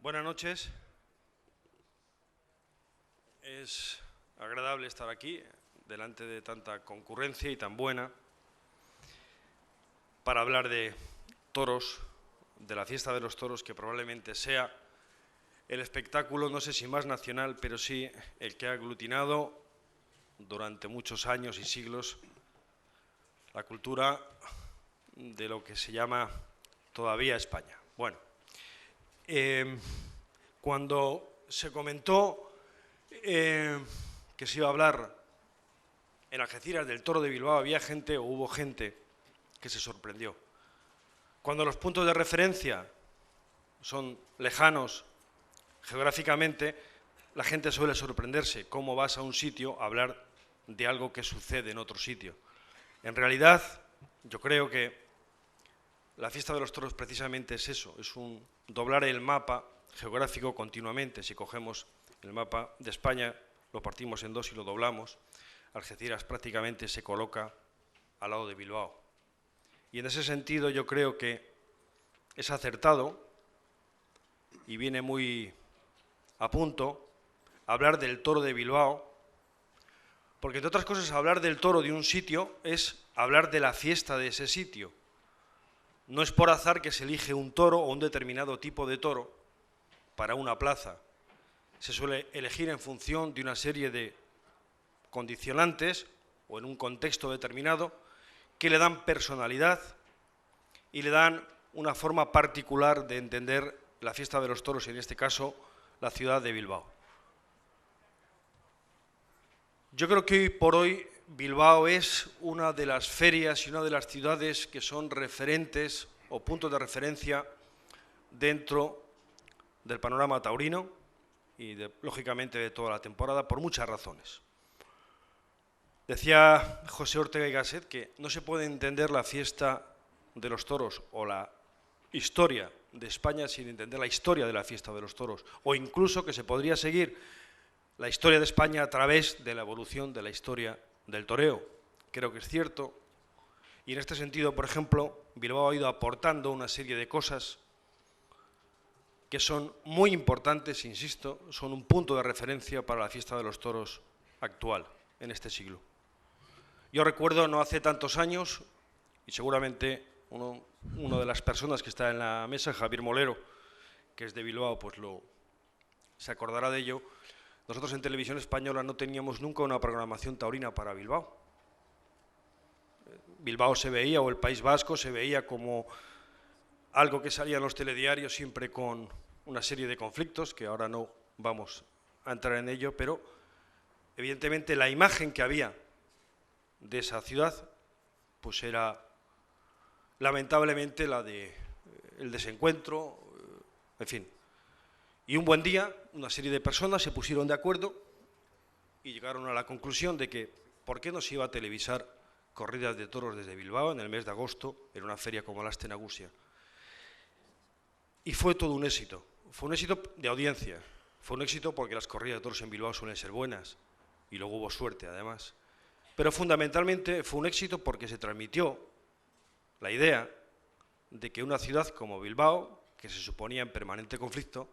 Buenas noches. Es agradable estar aquí, delante de tanta concurrencia y tan buena, para hablar de toros, de la fiesta de los toros, que probablemente sea el espectáculo, no sé si más nacional, pero sí el que ha aglutinado durante muchos años y siglos la cultura de lo que se llama todavía España. Bueno, cuando se comentó que se iba a hablar en Algeciras del Toro de Bilbao, había gente, o hubo gente, que se sorprendió. Cuando los puntos de referencia son lejanos geográficamente, la gente suele sorprenderse. ¿Cómo vas a un sitio a hablar de algo que sucede en otro sitio? En realidad, yo creo que la fiesta de los toros precisamente es eso, es un doblar el mapa geográfico continuamente. Si cogemos el mapa de España, lo partimos en dos y lo doblamos, Algeciras prácticamente se coloca al lado de Bilbao. Y en ese sentido yo creo que es acertado y viene muy a punto hablar del Toro de Bilbao, porque entre otras cosas hablar del toro de un sitio es hablar de la fiesta de ese sitio. No es por azar que se elige un toro o un determinado tipo de toro para una plaza. Se suele elegir en función de una serie de condicionantes o en un contexto determinado que le dan personalidad y le dan una forma particular de entender la fiesta de los toros, y en este caso la ciudad de Bilbao. Yo creo que hoy por hoy Bilbao es una de las ferias y una de las ciudades que son referentes o puntos de referencia dentro del panorama taurino y, lógicamente, de toda la temporada, por muchas razones. Decía José Ortega y Gasset que no se puede entender la fiesta de los toros o la historia de España sin entender la historia de la fiesta de los toros, o incluso que se podría seguir la historia de España a través de la evolución de la historia del toreo. Creo que es cierto, y en este sentido, por ejemplo, Bilbao ha ido aportando una serie de cosas que son muy importantes, insisto, son un punto de referencia para la fiesta de los toros actual, en este siglo. Yo recuerdo no hace tantos años, y seguramente una de las personas que está en la mesa, Javier Molero, que es de Bilbao, pues se acordará de ello. Nosotros en Televisión Española no teníamos nunca una programación taurina para Bilbao. Bilbao se veía, o el País Vasco, se veía como algo que salía en los telediarios siempre con una serie de conflictos, que ahora no vamos a entrar en ello, pero evidentemente la imagen que había de esa ciudad pues era lamentablemente la de el desencuentro, en fin. Y un buen día, una serie de personas se pusieron de acuerdo y llegaron a la conclusión de que ¿por qué no se iba a televisar corridas de toros desde Bilbao en el mes de agosto en una feria como la Astenagusia? Y fue todo un éxito. Fue un éxito de audiencia. Fue un éxito porque las corridas de toros en Bilbao suelen ser buenas y luego hubo suerte además. Pero fundamentalmente fue un éxito porque se transmitió la idea de que una ciudad como Bilbao, que se suponía en permanente conflicto,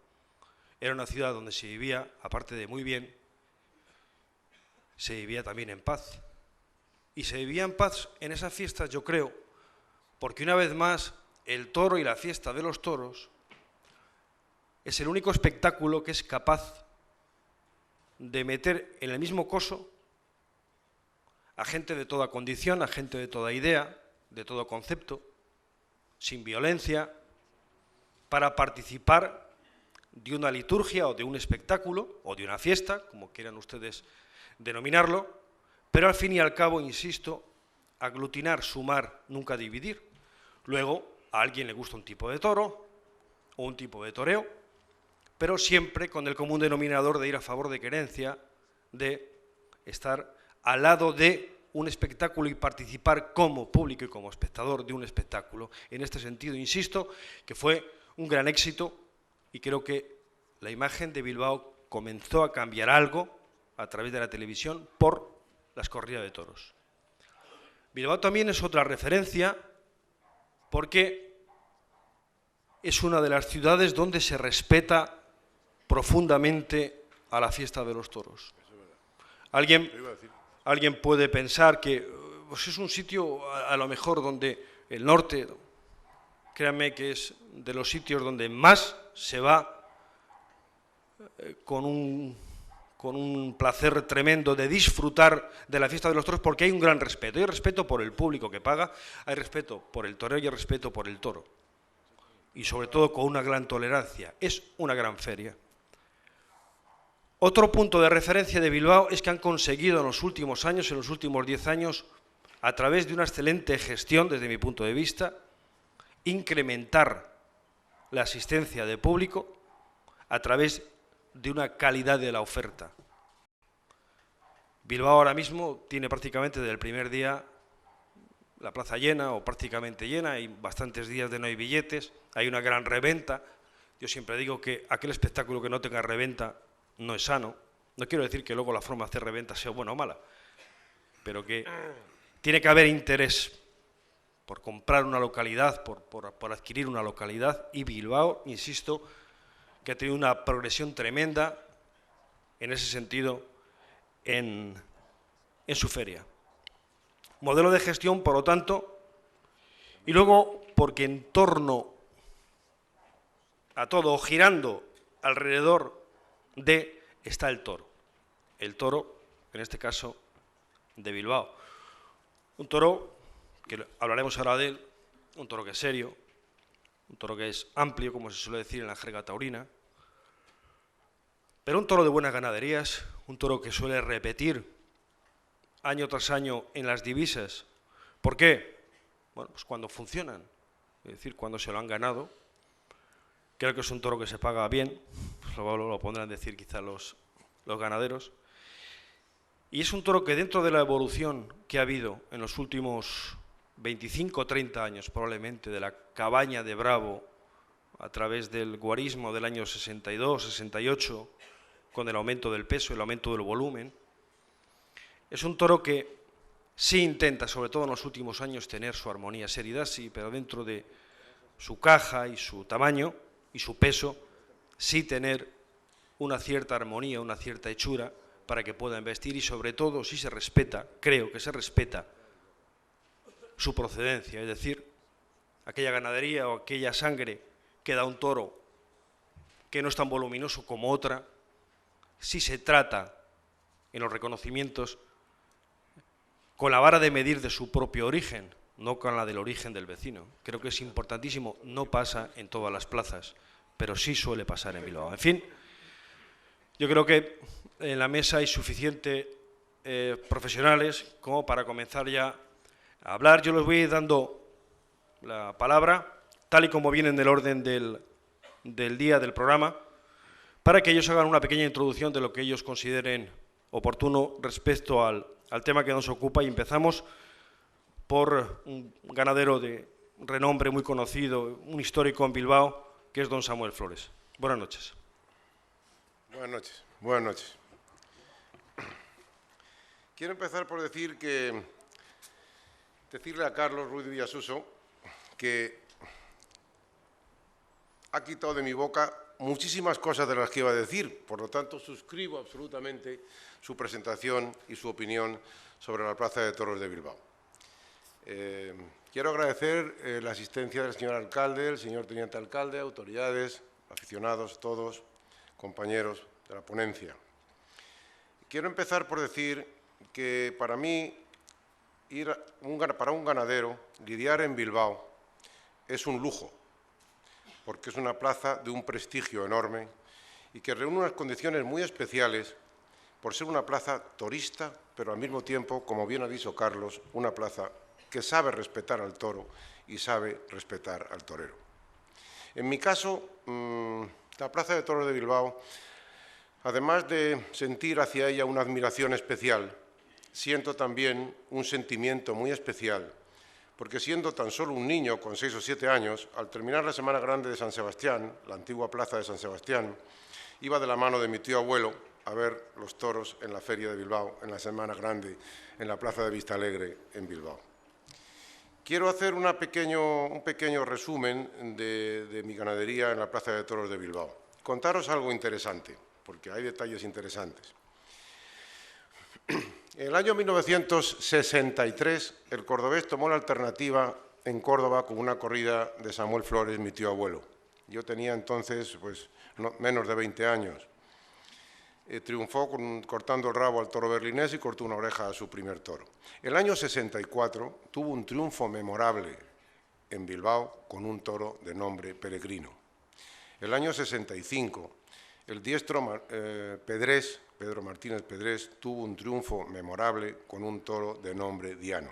era una ciudad donde se vivía, aparte de muy bien, se vivía también en paz. Y se vivía en paz en esas fiestas, yo creo, porque una vez más el toro y la fiesta de los toros es el único espectáculo que es capaz de meter en el mismo coso a gente de toda condición, a gente de toda idea, de todo concepto, sin violencia, para participar de una liturgia o de un espectáculo o de una fiesta, como quieran ustedes denominarlo, pero al fin y al cabo, insisto, aglutinar, sumar, nunca dividir. Luego, a alguien le gusta un tipo de toro o un tipo de toreo, pero siempre con el común denominador de ir a favor de querencia, de estar al lado de un espectáculo y participar como público y como espectador de un espectáculo. En este sentido, insisto, que fue un gran éxito y creo que la imagen de Bilbao comenzó a cambiar algo a través de la televisión por las corridas de toros. Bilbao también es otra referencia porque es una de las ciudades donde se respeta profundamente a la fiesta de los toros. Alguien puede pensar que pues es un sitio a lo mejor donde el norte, créanme que es de los sitios donde más se va con un placer tremendo de disfrutar de la fiesta de los toros, porque hay un gran respeto. Hay respeto por el público que paga, hay respeto por el torero y hay respeto por el toro. Y sobre todo con una gran tolerancia. Es una gran feria. Otro punto de referencia de Bilbao es que han conseguido en los últimos años, en los últimos 10 años, a través de una excelente gestión, desde mi punto de vista, incrementar la asistencia de público a través de una calidad de la oferta. Bilbao ahora mismo tiene prácticamente desde el primer día la plaza llena o prácticamente llena, hay bastantes días de no hay billetes, hay una gran reventa. Yo siempre digo que aquel espectáculo que no tenga reventa no es sano. No quiero decir que luego la forma de hacer reventa sea buena o mala, pero que tiene que haber interés por comprar una localidad, por adquirir una localidad, y Bilbao, insisto, que ha tenido una progresión tremenda en ese sentido en su feria. Modelo de gestión, por lo tanto, y luego porque en torno a todo, girando alrededor de, está el toro, en este caso, de Bilbao. Un toro, que hablaremos ahora de él, un toro que es serio, un toro que es amplio, como se suele decir en la jerga taurina, pero un toro de buenas ganaderías, un toro que suele repetir año tras año en las divisas. ¿Por qué? Bueno, pues cuando funcionan, es decir, cuando se lo han ganado. Creo que es un toro que se paga bien, pues lo pondrán a decir quizá los ganaderos. Y es un toro que dentro de la evolución que ha habido en los últimos 25 o 30 años, probablemente, de la cabaña de Bravo, a través del guarismo del año 62, 68, con el aumento del peso, el aumento del volumen, es un toro que sí intenta, sobre todo en los últimos años, tener su armonía, seriedad, sí, pero dentro de su caja y su tamaño y su peso, sí tener una cierta armonía, una cierta hechura para que pueda investir, y sobre todo si se respeta, creo que se respeta su procedencia, es decir, aquella ganadería o aquella sangre que da un toro que no es tan voluminoso como otra, si se trata en los reconocimientos con la vara de medir de su propio origen, no con la del origen del vecino. Creo que es importantísimo, no pasa en todas las plazas, pero sí suele pasar en Bilbao. En fin, yo creo que en la mesa hay suficientes profesionales como para comenzar ya a hablar. Yo les voy dando la palabra, tal y como viene en el orden del día del programa, para que ellos hagan una pequeña introducción de lo que ellos consideren oportuno respecto al tema que nos ocupa, y empezamos por un ganadero de renombre muy conocido, un histórico en Bilbao, que es don Samuel Flores. Buenas noches. Buenas noches. Buenas noches. Quiero empezar por decirle a Carlos Ruiz Villasuso que ha quitado de mi boca muchísimas cosas de las que iba a decir, por lo tanto suscribo absolutamente su presentación y su opinión sobre la Plaza de Toros de Bilbao. Quiero agradecer la asistencia del señor alcalde, el señor teniente alcalde, autoridades, aficionados, todos, compañeros de la ponencia. Quiero empezar por decir que para mí, para un ganadero, lidiar en Bilbao es un lujo, porque es una plaza de un prestigio enorme y que reúne unas condiciones muy especiales por ser una plaza torista, pero al mismo tiempo, como bien ha dicho Carlos, una plaza que sabe respetar al toro y sabe respetar al torero. En mi caso, la Plaza de Toros de Bilbao, además de sentir hacia ella una admiración especial, siento también un sentimiento muy especial, porque siendo tan solo un niño con 6 o 7 años, al terminar la Semana Grande de San Sebastián, la antigua plaza de San Sebastián, iba de la mano de mi tío abuelo a ver los toros en la Feria de Bilbao, en la Semana Grande, en la Plaza de Vistalegre, en Bilbao. Quiero hacer un pequeño resumen de mi ganadería en la Plaza de Toros de Bilbao. contaros algo interesante, porque hay detalles interesantes. En el año 1963, el cordobés tomó la alternativa en Córdoba con una corrida de Samuel Flores, mi tío abuelo. Yo tenía entonces pues, menos de 20 años. Triunfó cortando el rabo al toro berlinés y cortó una oreja a su primer toro. El año 64 tuvo un triunfo memorable en Bilbao con un toro de nombre Peregrino. El año 65, el diestro Pedrés, Pedro Martínez Pedrés, tuvo un triunfo memorable con un toro de nombre Diano.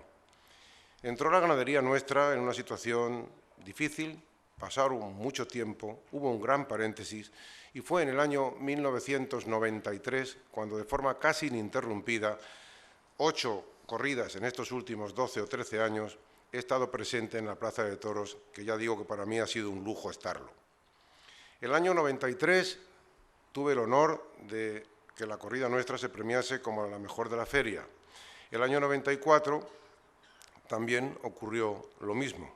Entró la ganadería nuestra en una situación difícil, pasaron mucho tiempo, hubo un gran paréntesis y fue en el año 1993 cuando de forma casi ininterrumpida, 8 corridas en estos últimos 12 o 13 años, he estado presente en la Plaza de Toros, que ya digo que para mí ha sido un lujo estarlo. El año 93 tuve el honor de que la corrida nuestra se premiase como la mejor de la feria. El año 94 también ocurrió lo mismo.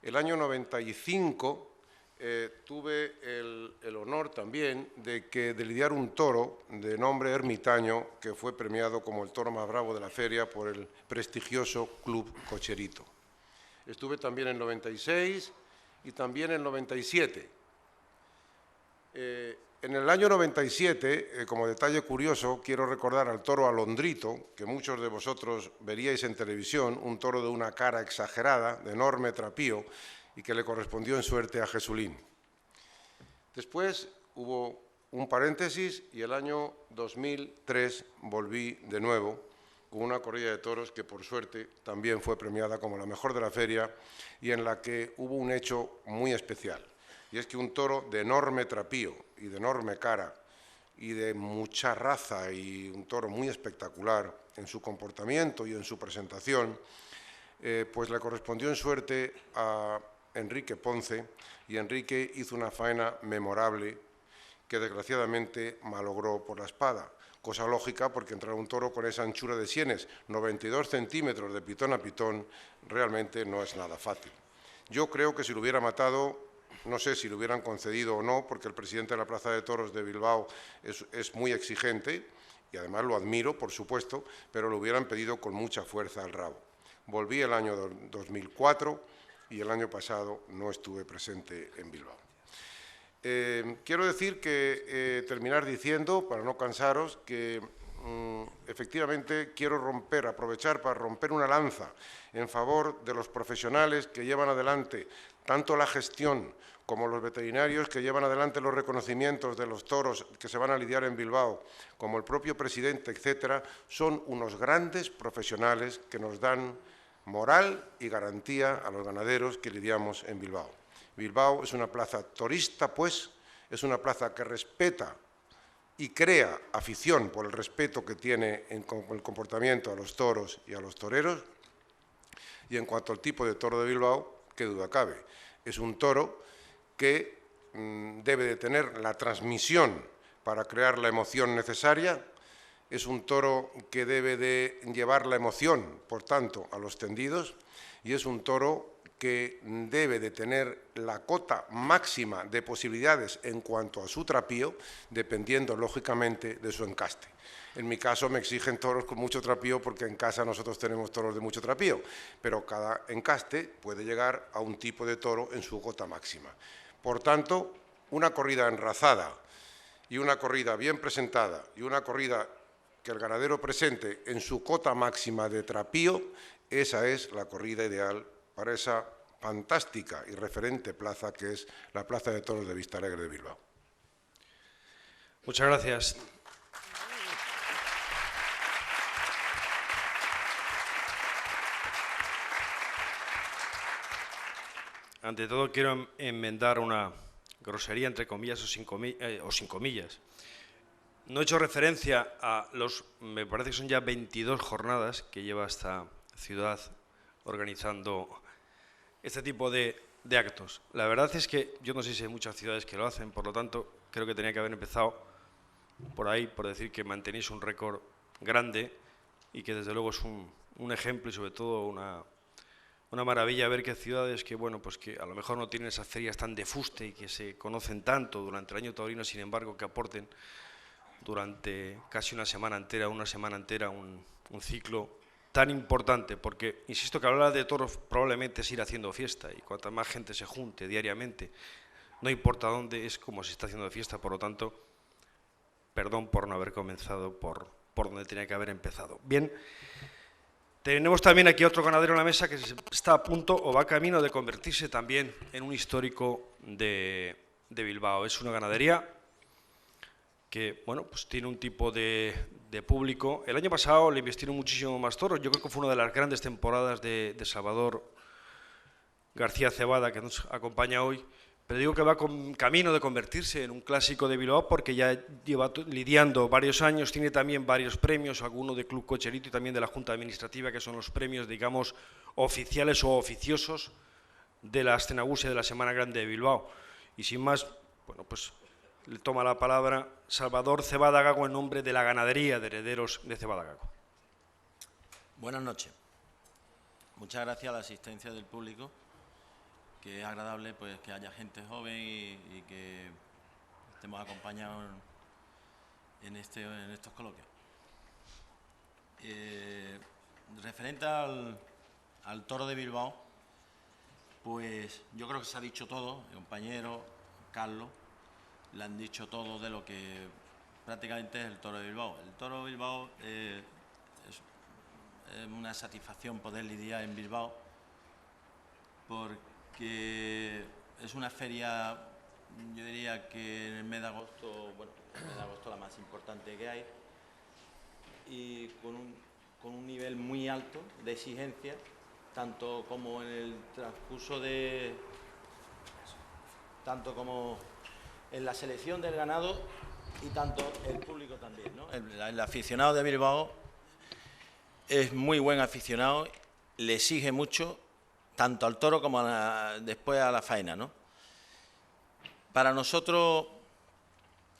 El año 95 tuve el honor también de lidiar un toro de nombre Ermitaño que fue premiado como el toro más bravo de la feria por el prestigioso Club Cocherito. Estuve también en 96 y también en 97. En el año 97, como detalle curioso, quiero recordar al toro Alondrito, que muchos de vosotros veríais en televisión, un toro de una cara exagerada, de enorme trapío, y que le correspondió en suerte a Jesulín. Después hubo un paréntesis y el año 2003 volví de nuevo con una corrida de toros que por suerte también fue premiada como la mejor de la feria y en la que hubo un hecho muy especial. Y es que un toro de enorme trapío y de enorme cara y de mucha raza y un toro muy espectacular en su comportamiento y en su presentación, pues le correspondió en suerte a Enrique Ponce y Enrique hizo una faena memorable que desgraciadamente malogró por la espada. Cosa lógica porque entrar un toro con esa anchura de sienes, 92 centímetros de pitón a pitón, realmente no es nada fácil. Yo creo que si lo hubiera matado, no sé si lo hubieran concedido o no, porque el presidente de la Plaza de Toros de Bilbao es muy exigente y además lo admiro, por supuesto, pero lo hubieran pedido con mucha fuerza al rabo. Volví el año 2004 y el año pasado no estuve presente en Bilbao. Quiero decir que, terminar diciendo, para no cansaros, que efectivamente quiero aprovechar para romper una lanza en favor de los profesionales que llevan adelante tanto la gestión como los veterinarios que llevan adelante los reconocimientos de los toros que se van a lidiar en Bilbao, como el propio presidente, etcétera, son unos grandes profesionales que nos dan moral y garantía a los ganaderos que lidiamos en Bilbao. Bilbao es una plaza torista, pues, es una plaza que respeta y crea afición por el respeto que tiene en el comportamiento a los toros y a los toreros. Y en cuanto al tipo de toro de Bilbao, qué duda cabe, es un toro que debe de tener la transmisión para crear la emoción necesaria, es un toro que debe de llevar la emoción, por tanto, a los tendidos, y es un toro que debe de tener la cota máxima de posibilidades en cuanto a su trapío, dependiendo, lógicamente, de su encaste. En mi caso me exigen toros con mucho trapío porque en casa nosotros tenemos toros de mucho trapío, pero cada encaste puede llegar a un tipo de toro en su cota máxima. Por tanto, una corrida enrazada y una corrida bien presentada y una corrida que el ganadero presente en su cota máxima de trapío, esa es la corrida ideal para esa fantástica y referente plaza que es la Plaza de Toros de Vistalegre de Bilbao. Muchas gracias. Ante todo quiero enmendar una grosería entre comillas o sin comillas. No he hecho referencia a me parece que son ya 22 jornadas que lleva esta ciudad organizando este tipo de actos. La verdad es que yo no sé si hay muchas ciudades que lo hacen, por lo tanto creo que tenía que haber empezado por ahí, por decir que mantenéis un récord grande y que desde luego es un ejemplo y sobre todo una maravilla ver que ciudades que, bueno, pues que a lo mejor no tienen esas ferias tan de fuste y que se conocen tanto durante el año taurino, sin embargo, que aporten durante casi una semana entera un ciclo tan importante, porque, insisto, que hablar de toros probablemente es ir haciendo fiesta, y cuanta más gente se junte diariamente, no importa dónde, es como se está haciendo fiesta. Por lo tanto, perdón por no haber comenzado por donde tenía que haber empezado. Bien, tenemos también aquí otro ganadero en la mesa que está a punto o va camino de convertirse también en un histórico de Bilbao. Es una ganadería que, bueno, pues tiene un tipo de público. El año pasado le investiron muchísimo más toros. Yo creo que fue una de las grandes temporadas de Salvador García Cebada, que nos acompaña hoy. Pero digo que va con camino de convertirse en un clásico de Bilbao porque ya lleva lidiando varios años, tiene también varios premios, alguno de Club Cocherito y también de la Junta Administrativa, que son los premios, digamos, oficiales o oficiosos de la Escenagusia de la Semana Grande de Bilbao. Y sin más, bueno, pues le toma la palabra Salvador Cebada Gago en nombre de la ganadería de herederos de Cebada Gago. Buenas noches. Muchas gracias a la asistencia del público, que es agradable pues que haya gente joven y que estemos acompañados en estos coloquios. Referente al toro de Bilbao, pues yo creo que se ha dicho todo. El compañero Carlos le han dicho todo de lo que prácticamente es el toro de Bilbao. El toro de Bilbao es una satisfacción poder lidiar en Bilbao, porque es una feria, yo diría que en el mes de agosto, bueno, en el mes de agosto la más importante que hay, y con un nivel muy alto de exigencia, tanto como en el transcurso tanto como en la selección del ganado y tanto el público también, ¿no? El aficionado de Bilbao es muy buen aficionado, le exige mucho, tanto al toro como después a la faena, ¿no? Para nosotros,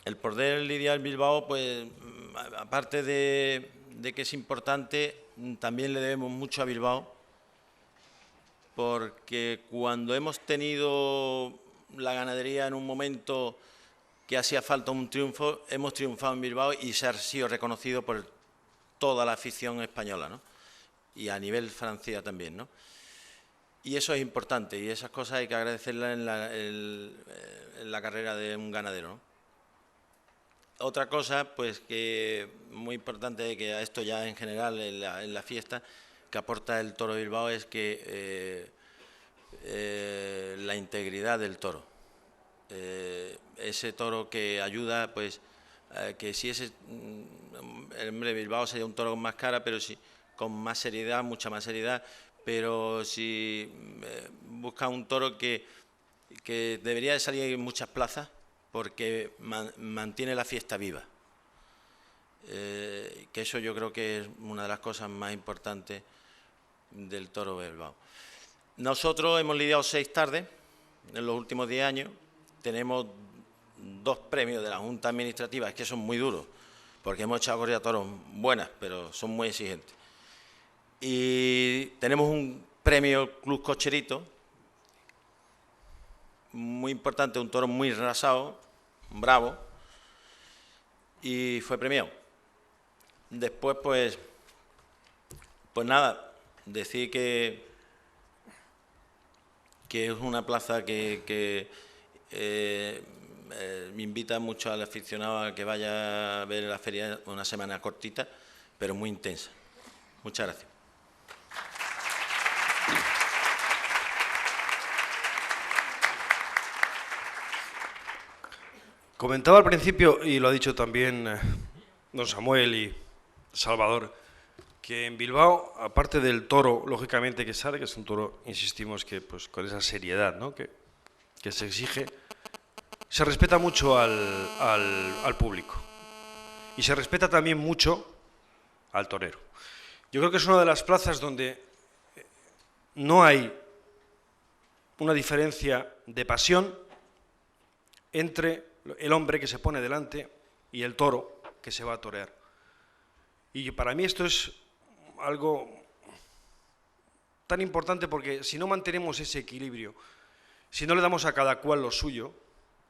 el poder lidiar en Bilbao, pues, aparte de que es importante, también le debemos mucho a Bilbao, porque cuando hemos tenido la ganadería en un momento que hacía falta un triunfo, hemos triunfado en Bilbao y se ha sido reconocido por toda la afición española, ¿no? Y a nivel francés también, ¿no? Y eso es importante, y esas cosas hay que agradecerlas en la carrera de un ganadero, ¿no? Otra cosa, pues, que muy importante, que a esto ya en general en la fiesta, que aporta el toro de Bilbao, es que la integridad del toro. Ese toro que ayuda, pues, que si ese, el hombre de Bilbao sería un toro con más cara, pero sí, con más seriedad, mucha más seriedad. Pero si busca un toro que debería de salir en muchas plazas, porque mantiene la fiesta viva. Que eso yo creo que es una de las cosas más importantes del toro de Bilbao. Nosotros hemos lidiado 6 tardes en los últimos 10 años. Tenemos 2 premios de la Junta Administrativa, es que son muy duros, porque hemos echado corridas a toros buenas, pero son muy exigentes. Y tenemos un premio Club Cocherito, muy importante, un toro muy rasado, bravo, y fue premiado. Después, pues nada, decir que es una plaza que me invita mucho al aficionado a que vaya a ver la feria, una semana cortita, pero muy intensa. Muchas gracias. Comentaba al principio, y lo ha dicho también don Samuel y Salvador, que en Bilbao, aparte del toro, lógicamente, que sale, que es un toro, insistimos, que pues con esa seriedad, ¿no?, que se exige, se respeta mucho al público. Y se respeta también mucho al torero. Yo creo que es una de las plazas donde no hay una diferencia de pasión entre el hombre que se pone delante y el toro que se va a torear. Y para mí esto es algo tan importante porque si no mantenemos ese equilibrio, si no le damos a cada cual lo suyo,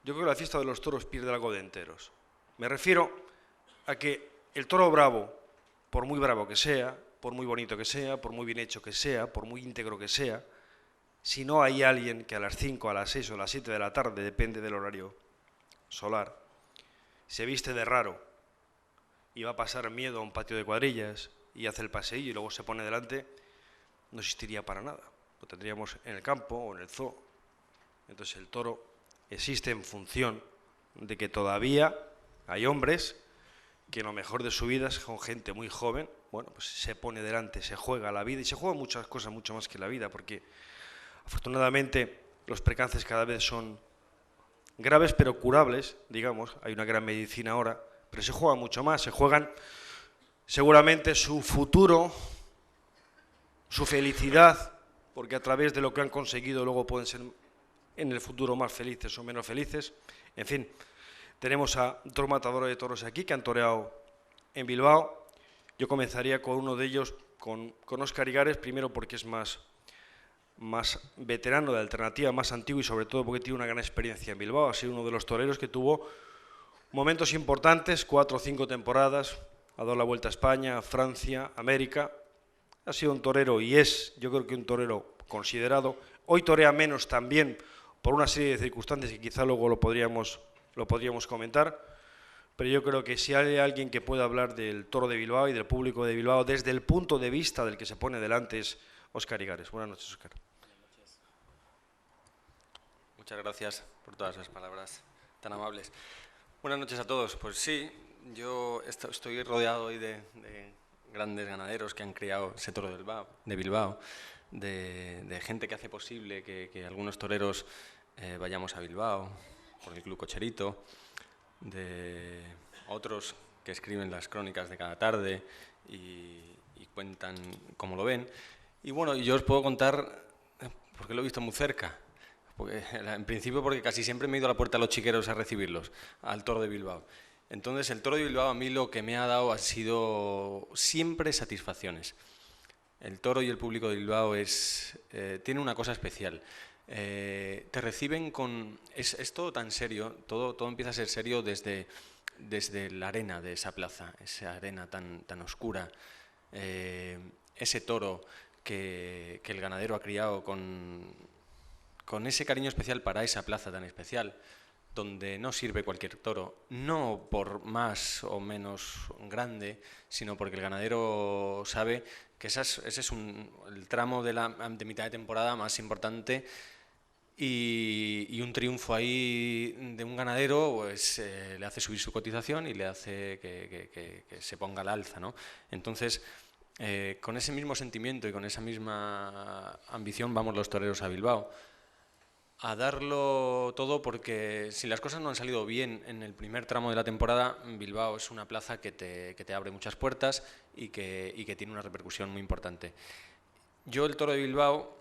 yo creo que la fiesta de los toros pierde algo de enteros. Me refiero a que el toro bravo, por muy bravo que sea, por muy bonito que sea, por muy bien hecho que sea, por muy íntegro que sea, si no hay alguien que a las 5, a las 6 o a las 7 de la tarde, depende del horario solar, se viste de raro y va a pasar miedo a un patio de cuadrillas y hace el paseillo y luego se pone delante, no existiría para nada. Lo tendríamos en el campo o en el zoo. Entonces el toro existe en función de que todavía hay hombres que en lo mejor de su vida, con gente muy joven, bueno, pues se pone delante, se juega la vida y se juegan muchas cosas mucho más que la vida, porque afortunadamente los percances cada vez son graves pero curables, digamos, hay una gran medicina ahora, pero se juega mucho más, se juegan seguramente su futuro, su felicidad, porque a través de lo que han conseguido luego pueden ser en el futuro más felices o menos felices. En fin, tenemos a dos matadores de toros aquí que han toreado en Bilbao. Yo comenzaría con uno de ellos, con Óscar Igares, primero porque es más veterano de alternativa, más antiguo y sobre todo porque tiene una gran experiencia en Bilbao. Ha sido uno de los toreros que tuvo momentos importantes, 4 o 5 temporadas, ha dado la vuelta a España, a Francia, América. Ha sido un torero y es, yo creo que un torero considerado. Hoy torea menos también por una serie de circunstancias que quizá luego lo podríamos comentar, pero yo creo que si hay alguien que pueda hablar del toro de Bilbao y del público de Bilbao desde el punto de vista del que se pone delante es Óscar Igares. Buenas noches, Óscar. Muchas gracias por todas las palabras tan amables. Buenas noches a todos. Pues sí, yo estoy rodeado hoy de grandes ganaderos que han criado ese toro de Bilbao, de gente que hace posible que algunos toreros vayamos a Bilbao, por el Club Cocherito, de otros que escriben las crónicas de cada tarde y cuentan cómo lo ven. Y bueno, yo os puedo contar, porque lo he visto muy cerca, en principio porque casi siempre me he ido a la puerta de los chiqueros a recibirlos, al toro de Bilbao. Entonces el toro de Bilbao a mí lo que me ha dado ha sido siempre satisfacciones. El toro y el público de Bilbao tiene una cosa especial. Te reciben con... Es todo tan serio, todo empieza a ser serio desde la arena de esa plaza, esa arena tan oscura, ese toro que el ganadero ha criado con ese cariño especial para esa plaza tan especial, donde no sirve cualquier toro, no por más o menos grande, sino porque el ganadero sabe que ese es el tramo de mitad de temporada más importante y un triunfo ahí de un ganadero pues, le hace subir su cotización y le hace que se ponga al alza, ¿no? Entonces, con ese mismo sentimiento y con esa misma ambición vamos los toreros a Bilbao a darlo todo, porque si las cosas no han salido bien en el primer tramo de la temporada, Bilbao es una plaza que te abre muchas puertas y que tiene una repercusión muy importante. Yo el toro de Bilbao,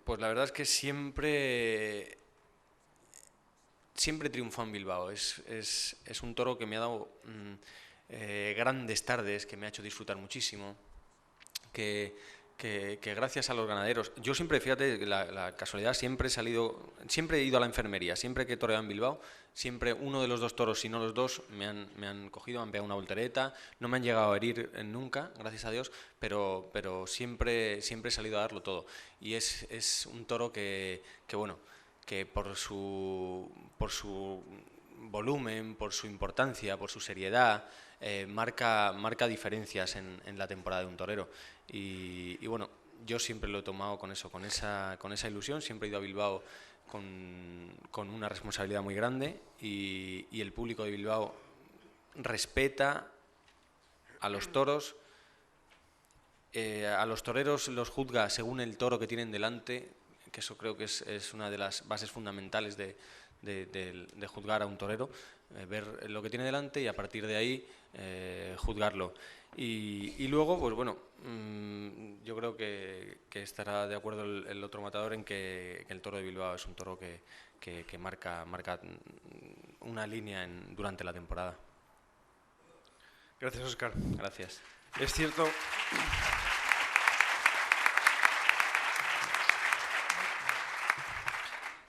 pues la verdad es que siempre triunfó en Bilbao. Es un toro que me ha dado grandes tardes, que me ha hecho disfrutar muchísimo, que gracias a los ganaderos, yo siempre, fíjate, la casualidad, siempre he ido a la enfermería, siempre que he toreado en Bilbao, siempre uno de los dos toros, si no los dos, me han cogido, me han pegado una voltereta, no me han llegado a herir nunca, gracias a Dios, pero siempre he salido a darlo todo. Y es un toro que bueno, que por su volumen, por su importancia, por su seriedad, marca diferencias en la temporada de un torero. Y bueno, yo siempre lo he tomado con eso, con esa ilusión. Siempre he ido a Bilbao con una responsabilidad muy grande y el público de Bilbao respeta a los toros. A los toreros los juzga según el toro que tienen delante, que eso creo que es una de las bases fundamentales de juzgar a un torero, ver lo que tiene delante y a partir de ahí juzgarlo. Y luego, pues bueno, yo creo que estará de acuerdo el otro matador en que el toro de Bilbao es un toro que marca una línea durante la temporada. Gracias, Óscar. Gracias. Es cierto...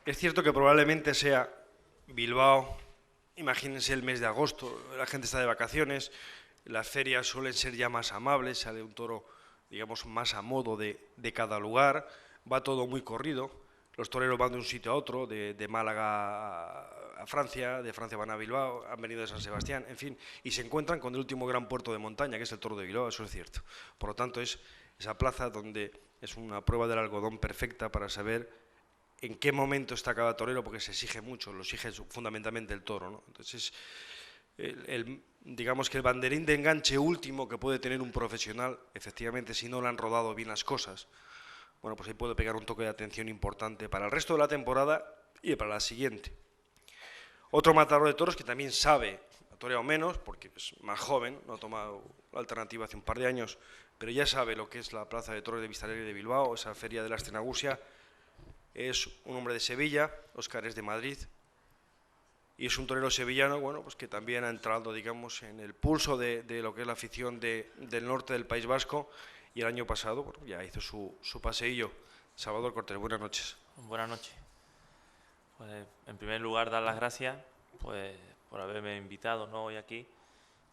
Es cierto que probablemente sea Bilbao, imagínense el mes de agosto, la gente está de vacaciones, las ferias suelen ser ya más amables, sale un toro, digamos, más a modo de cada lugar, va todo muy corrido, los toreros van de un sitio a otro, de Málaga a Francia, de Francia van a Bilbao, han venido de San Sebastián, en fin, y se encuentran con el último gran puerto de montaña, que es el Toro de Bilbao, eso es cierto. Por lo tanto, es esa plaza donde es una prueba del algodón perfecta para saber en qué momento está cada torero, porque se exige mucho, lo exige fundamentalmente el toro, ¿no? Entonces, digamos que el banderín de enganche último que puede tener un profesional, efectivamente, si no le han rodado bien las cosas, bueno, pues ahí puede pegar un toque de atención importante para el resto de la temporada y para la siguiente. Otro matador de toros que también sabe, ha toreado menos, porque es más joven, no ha tomado la alternativa hace un par de años, pero ya sabe lo que es la plaza de toros de Vistalegre de Bilbao, esa feria de la Estrenagusia. Es un hombre de Sevilla, Óscar es de Madrid, y es un torero sevillano, bueno, pues que también ha entrado, digamos, en el pulso de lo que es la afición del norte del País Vasco, y el año pasado, bueno, ya hizo su paseillo. Salvador Cortés, buenas noches. Buenas noches. Pues en primer lugar, dar las gracias pues, por haberme invitado, ¿no?, hoy aquí.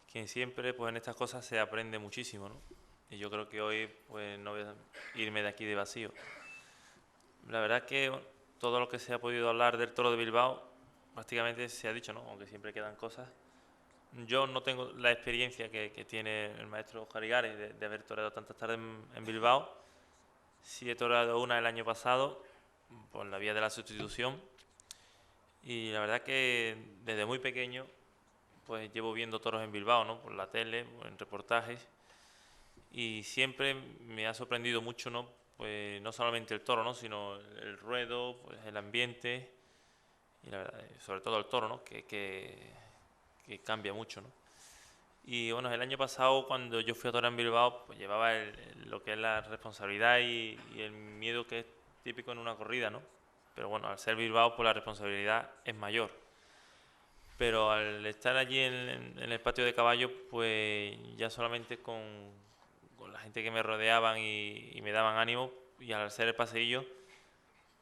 Quien siempre, pues en estas cosas se aprende muchísimo, ¿no? Y yo creo que hoy pues no voy a irme de aquí de vacío. La verdad es que todo lo que se ha podido hablar del Toro de Bilbao prácticamente se ha dicho, ¿no?, aunque siempre quedan cosas. Yo no tengo la experiencia que tiene el maestro Óscar Igares de haber toreado tantas tardes en Bilbao. Sí he toreado una el año pasado por la vía de la sustitución, y la verdad que desde muy pequeño pues llevo viendo toros en Bilbao, ¿no?, por la tele, en reportajes, y siempre me ha sorprendido mucho, ¿no?, pues no solamente el toro, ¿no?, sino el ruedo, pues el ambiente, y la verdad, sobre todo el toro, ¿no?, que cambia mucho, ¿no? Y bueno, el año pasado cuando yo fui a torear en Bilbao, pues llevaba lo que es la responsabilidad y el miedo que es típico en una corrida, ¿no? Pero bueno, al ser Bilbao, pues la responsabilidad es mayor. Pero al estar allí en el patio de caballos, pues ya solamente con la gente que me rodeaban y me daban ánimo, y al hacer el paseillo,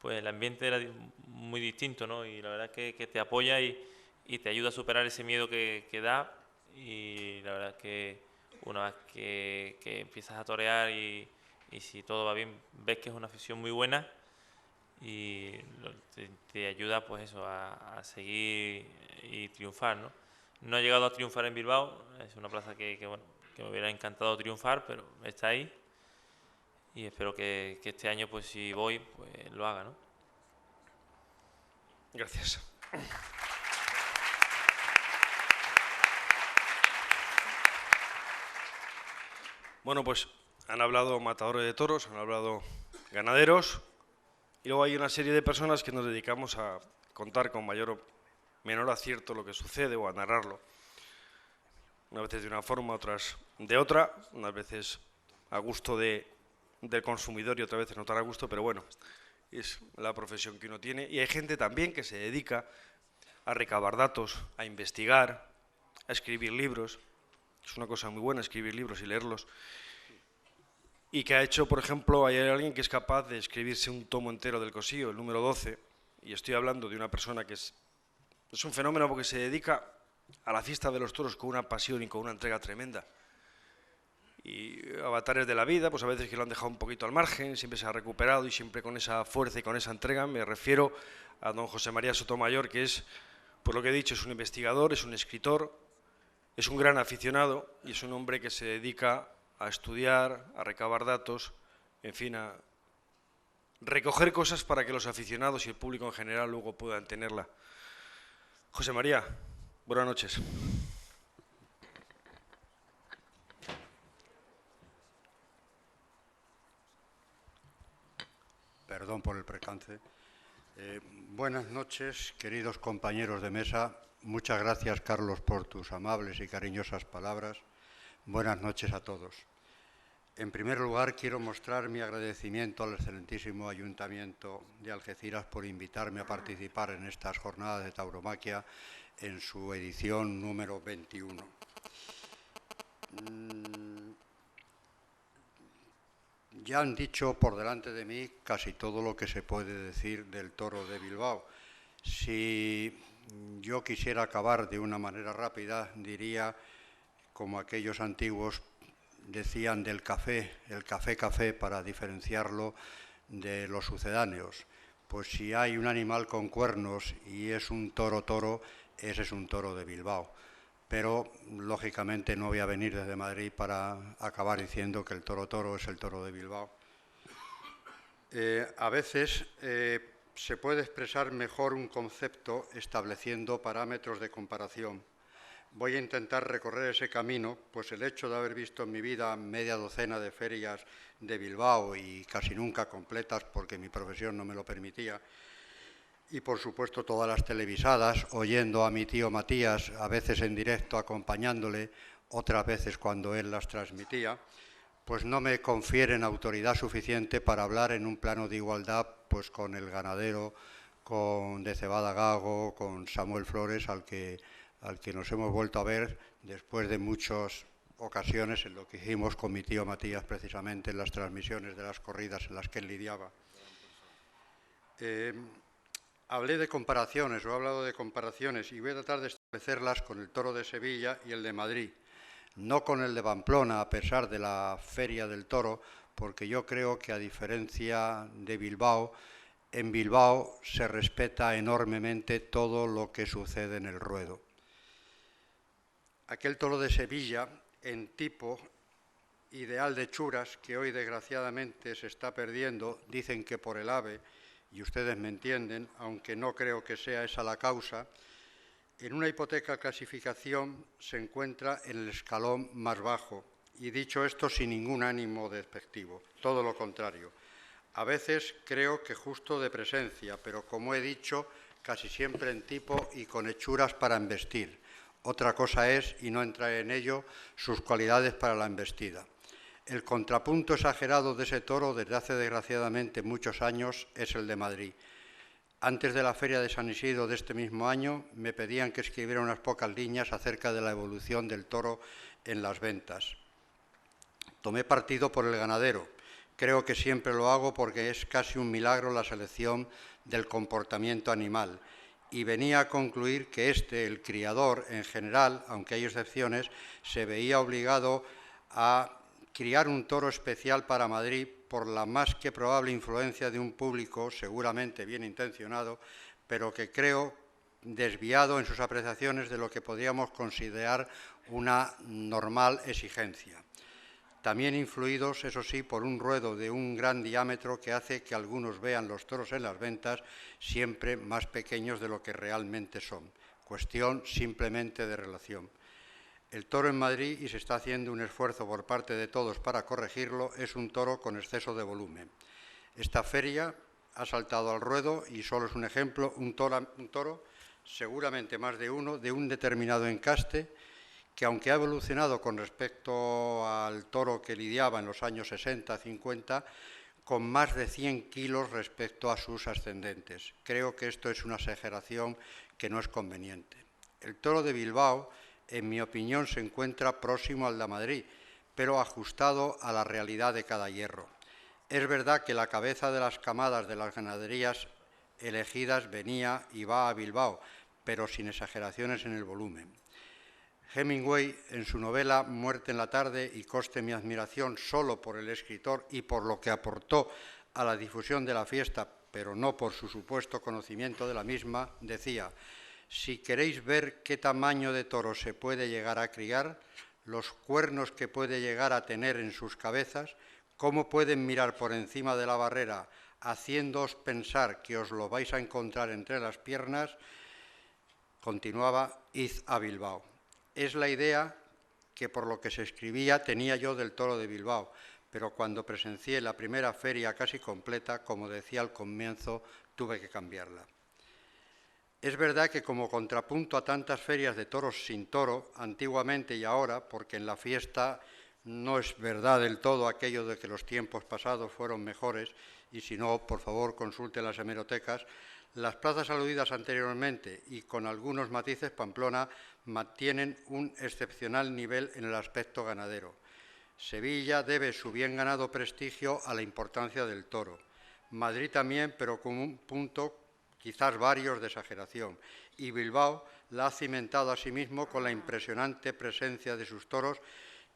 pues el ambiente era muy distinto, ¿no? Y la verdad que te apoya y te ayuda a superar ese miedo que da. Y la verdad que una vez que empiezas a torear y si todo va bien, ves que es una afición muy buena y te ayuda, pues eso, a seguir y triunfar, ¿no? No he llegado a triunfar en Bilbao, es una plaza bueno, que me hubiera encantado triunfar, pero está ahí, y espero que este año, pues si voy, pues lo haga, ¿no? Gracias. Bueno, pues han hablado matadores de toros, han hablado ganaderos, y luego hay una serie de personas que nos dedicamos a contar con mayor o menor acierto lo que sucede o a narrarlo. Unas veces de una forma, otras de otra, unas veces a gusto del consumidor y otras veces no tan a gusto, pero bueno, es la profesión que uno tiene. Y hay gente también que se dedica a recabar datos, a investigar, a escribir libros. Es una cosa muy buena escribir libros y leerlos. Y que ha hecho, por ejemplo, hay alguien que es capaz de escribirse un tomo entero del Cosío, el número 12, y estoy hablando de una persona que es un fenómeno porque se dedica a la fiesta de los toros con una pasión y con una entrega tremenda. Y avatares de la vida, pues a veces que lo han dejado un poquito al margen, siempre se ha recuperado y siempre con esa fuerza y con esa entrega. Me refiero a don José María Sotomayor, que es, por lo que he dicho, es un investigador, es un escritor, es un gran aficionado y es un hombre que se dedica a estudiar, a recabar datos, en fin, a recoger cosas para que los aficionados y el público en general luego puedan tenerla. José María, buenas noches. Perdón por el percance. Buenas noches, queridos compañeros de mesa. Muchas gracias, Carlos, por tus amables y cariñosas palabras. Buenas noches a todos. En primer lugar, quiero mostrar mi agradecimiento al excelentísimo Ayuntamiento de Algeciras por invitarme a participar en estas jornadas de tauromaquia en su edición número 21. Ya han dicho por delante de mí casi todo lo que se puede decir del Toro de Bilbao. Si yo quisiera acabar de una manera rápida, diría, como aquellos antiguos decían del café, el café para diferenciarlo de los sucedáneos. Pues si hay un animal con cuernos y es un toro, ese es un toro de Bilbao. Pero, lógicamente, no voy a venir desde Madrid para acabar diciendo que el toro es el toro de Bilbao. A veces se puede expresar mejor un concepto estableciendo parámetros de comparación. Voy a intentar recorrer ese camino, pues el hecho de haber visto en mi vida media docena de ferias de Bilbao y casi nunca completas porque mi profesión no me lo permitía, y por supuesto todas las televisadas, oyendo a mi tío Matías, a veces en directo acompañándole, otras veces cuando él las transmitía, pues no me confieren autoridad suficiente para hablar en un plano de igualdad pues con el ganadero, con de Cebada Gago, con Samuel Flores, al que nos hemos vuelto a ver después de muchas ocasiones en lo que hicimos con mi tío Matías precisamente en las transmisiones de las corridas en las que él lidiaba. Hablé de comparaciones, o he hablado de comparaciones, y voy a tratar de establecerlas con el Toro de Sevilla y el de Madrid, no con el de Pamplona, a pesar de la Feria del Toro, porque yo creo que, a diferencia de Bilbao, en Bilbao se respeta enormemente todo lo que sucede en el ruedo. Aquel Toro de Sevilla, en tipo ideal de churas, que hoy desgraciadamente se está perdiendo, dicen que por el ave, y ustedes me entienden, aunque no creo que sea esa la causa, en una hipoteca clasificación se encuentra en el escalón más bajo, y dicho esto sin ningún ánimo despectivo, todo lo contrario. A veces creo que justo de presencia, pero como he dicho, casi siempre en tipo y con hechuras para embestir. Otra cosa es, y no entraré en ello, sus cualidades para la embestida. El contrapunto exagerado de ese toro desde hace desgraciadamente muchos años es el de Madrid. Antes de la Feria de San Isidro de este mismo año me pedían que escribiera unas pocas líneas acerca de la evolución del toro en las ventas. Tomé partido por el ganadero. Creo que siempre lo hago porque es casi un milagro la selección del comportamiento animal. Y venía a concluir que el criador en general, aunque hay excepciones, se veía obligado a criar un toro especial para Madrid por la más que probable influencia de un público seguramente bien intencionado, pero que creo desviado en sus apreciaciones de lo que podríamos considerar una normal exigencia. También influidos, eso sí, por un ruedo de un gran diámetro que hace que algunos vean los toros en las ventas siempre más pequeños de lo que realmente son. Cuestión simplemente de relación. El toro en Madrid, y se está haciendo un esfuerzo por parte de todos para corregirlo, es un toro con exceso de volumen. Esta feria ha saltado al ruedo, y solo es un ejemplo, un toro, seguramente más de uno, de un determinado encaste, que aunque ha evolucionado con respecto al toro que lidiaba en los años 60-50, con más de 100 kilos respecto a sus ascendentes. Creo que esto es una exageración que no es conveniente. El toro de Bilbao, en mi opinión, se encuentra próximo al de Madrid, pero ajustado a la realidad de cada hierro. Es verdad que la cabeza de las camadas de las ganaderías elegidas venía y va a Bilbao, pero sin exageraciones en el volumen. Hemingway, en su novela Muerte en la tarde, y conste mi admiración solo por el escritor y por lo que aportó a la difusión de la fiesta, pero no por su supuesto conocimiento de la misma, decía: si queréis ver qué tamaño de toro se puede llegar a criar, los cuernos que puede llegar a tener en sus cabezas, cómo pueden mirar por encima de la barrera, haciéndoos pensar que os lo vais a encontrar entre las piernas, continuaba, id a Bilbao. Es la idea que, por lo que se escribía, tenía yo del toro de Bilbao, pero cuando presencié la primera feria casi completa, como decía al comienzo, tuve que cambiarla. Es verdad que, como contrapunto a tantas ferias de toros sin toro, antiguamente y ahora, porque en la fiesta no es verdad del todo aquello de que los tiempos pasados fueron mejores, y si no, por favor, consulte las hemerotecas, las plazas aludidas anteriormente, y con algunos matices, Pamplona, mantienen un excepcional nivel en el aspecto ganadero. Sevilla debe su bien ganado prestigio a la importancia del toro. Madrid también, pero con un punto, quizás varios, de exageración. Y Bilbao la ha cimentado a sí mismo con la impresionante presencia de sus toros,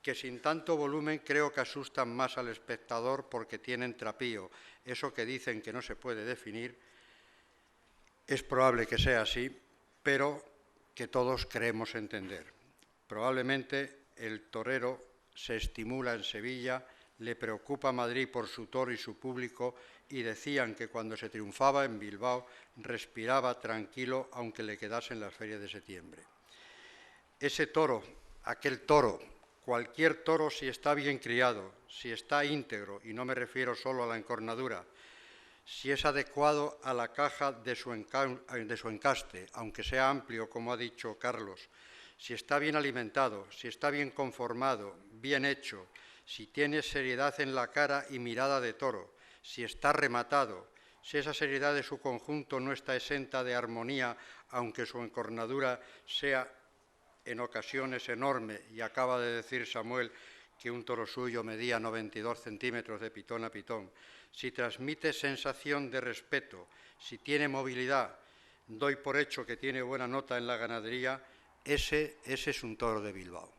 que sin tanto volumen creo que asustan más al espectador porque tienen trapío. Eso que dicen que no se puede definir, es probable que sea así, pero que todos creemos entender. Probablemente el torero se estimula en Sevilla, le preocupa a Madrid por su toro y su público, y decían que cuando se triunfaba en Bilbao respiraba tranquilo aunque le quedasen las ferias de septiembre. Ese toro, aquel toro, cualquier toro, si está bien criado, si está íntegro, y no me refiero solo a la encornadura, si es adecuado a la caja de su encaste, aunque sea amplio, como ha dicho Carlos, si está bien alimentado, si está bien conformado, bien hecho, si tiene seriedad en la cara y mirada de toro, si está rematado, si esa seriedad de su conjunto no está exenta de armonía, aunque su encornadura sea en ocasiones enorme, y acaba de decir Samuel que un toro suyo medía 92 centímetros de pitón a pitón, si transmite sensación de respeto, si tiene movilidad, doy por hecho que tiene buena nota en la ganadería, ese es un toro de Bilbao.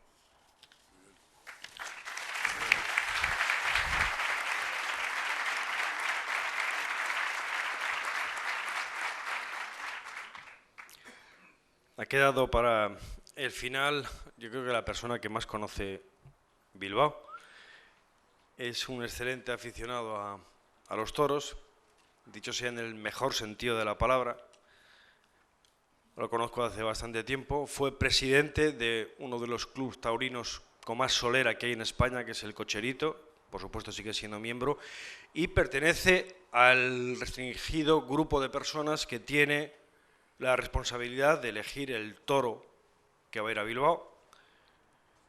Ha quedado para el final, yo creo que la persona que más conoce Bilbao. Es un excelente aficionado a los toros, dicho sea en el mejor sentido de la palabra. Lo conozco hace bastante tiempo. Fue presidente de uno de los clubes taurinos con más solera que hay en España, que es el Cocherito. Por supuesto sigue siendo miembro. Y pertenece al restringido grupo de personas que tiene la responsabilidad de elegir el toro que va a ir a Bilbao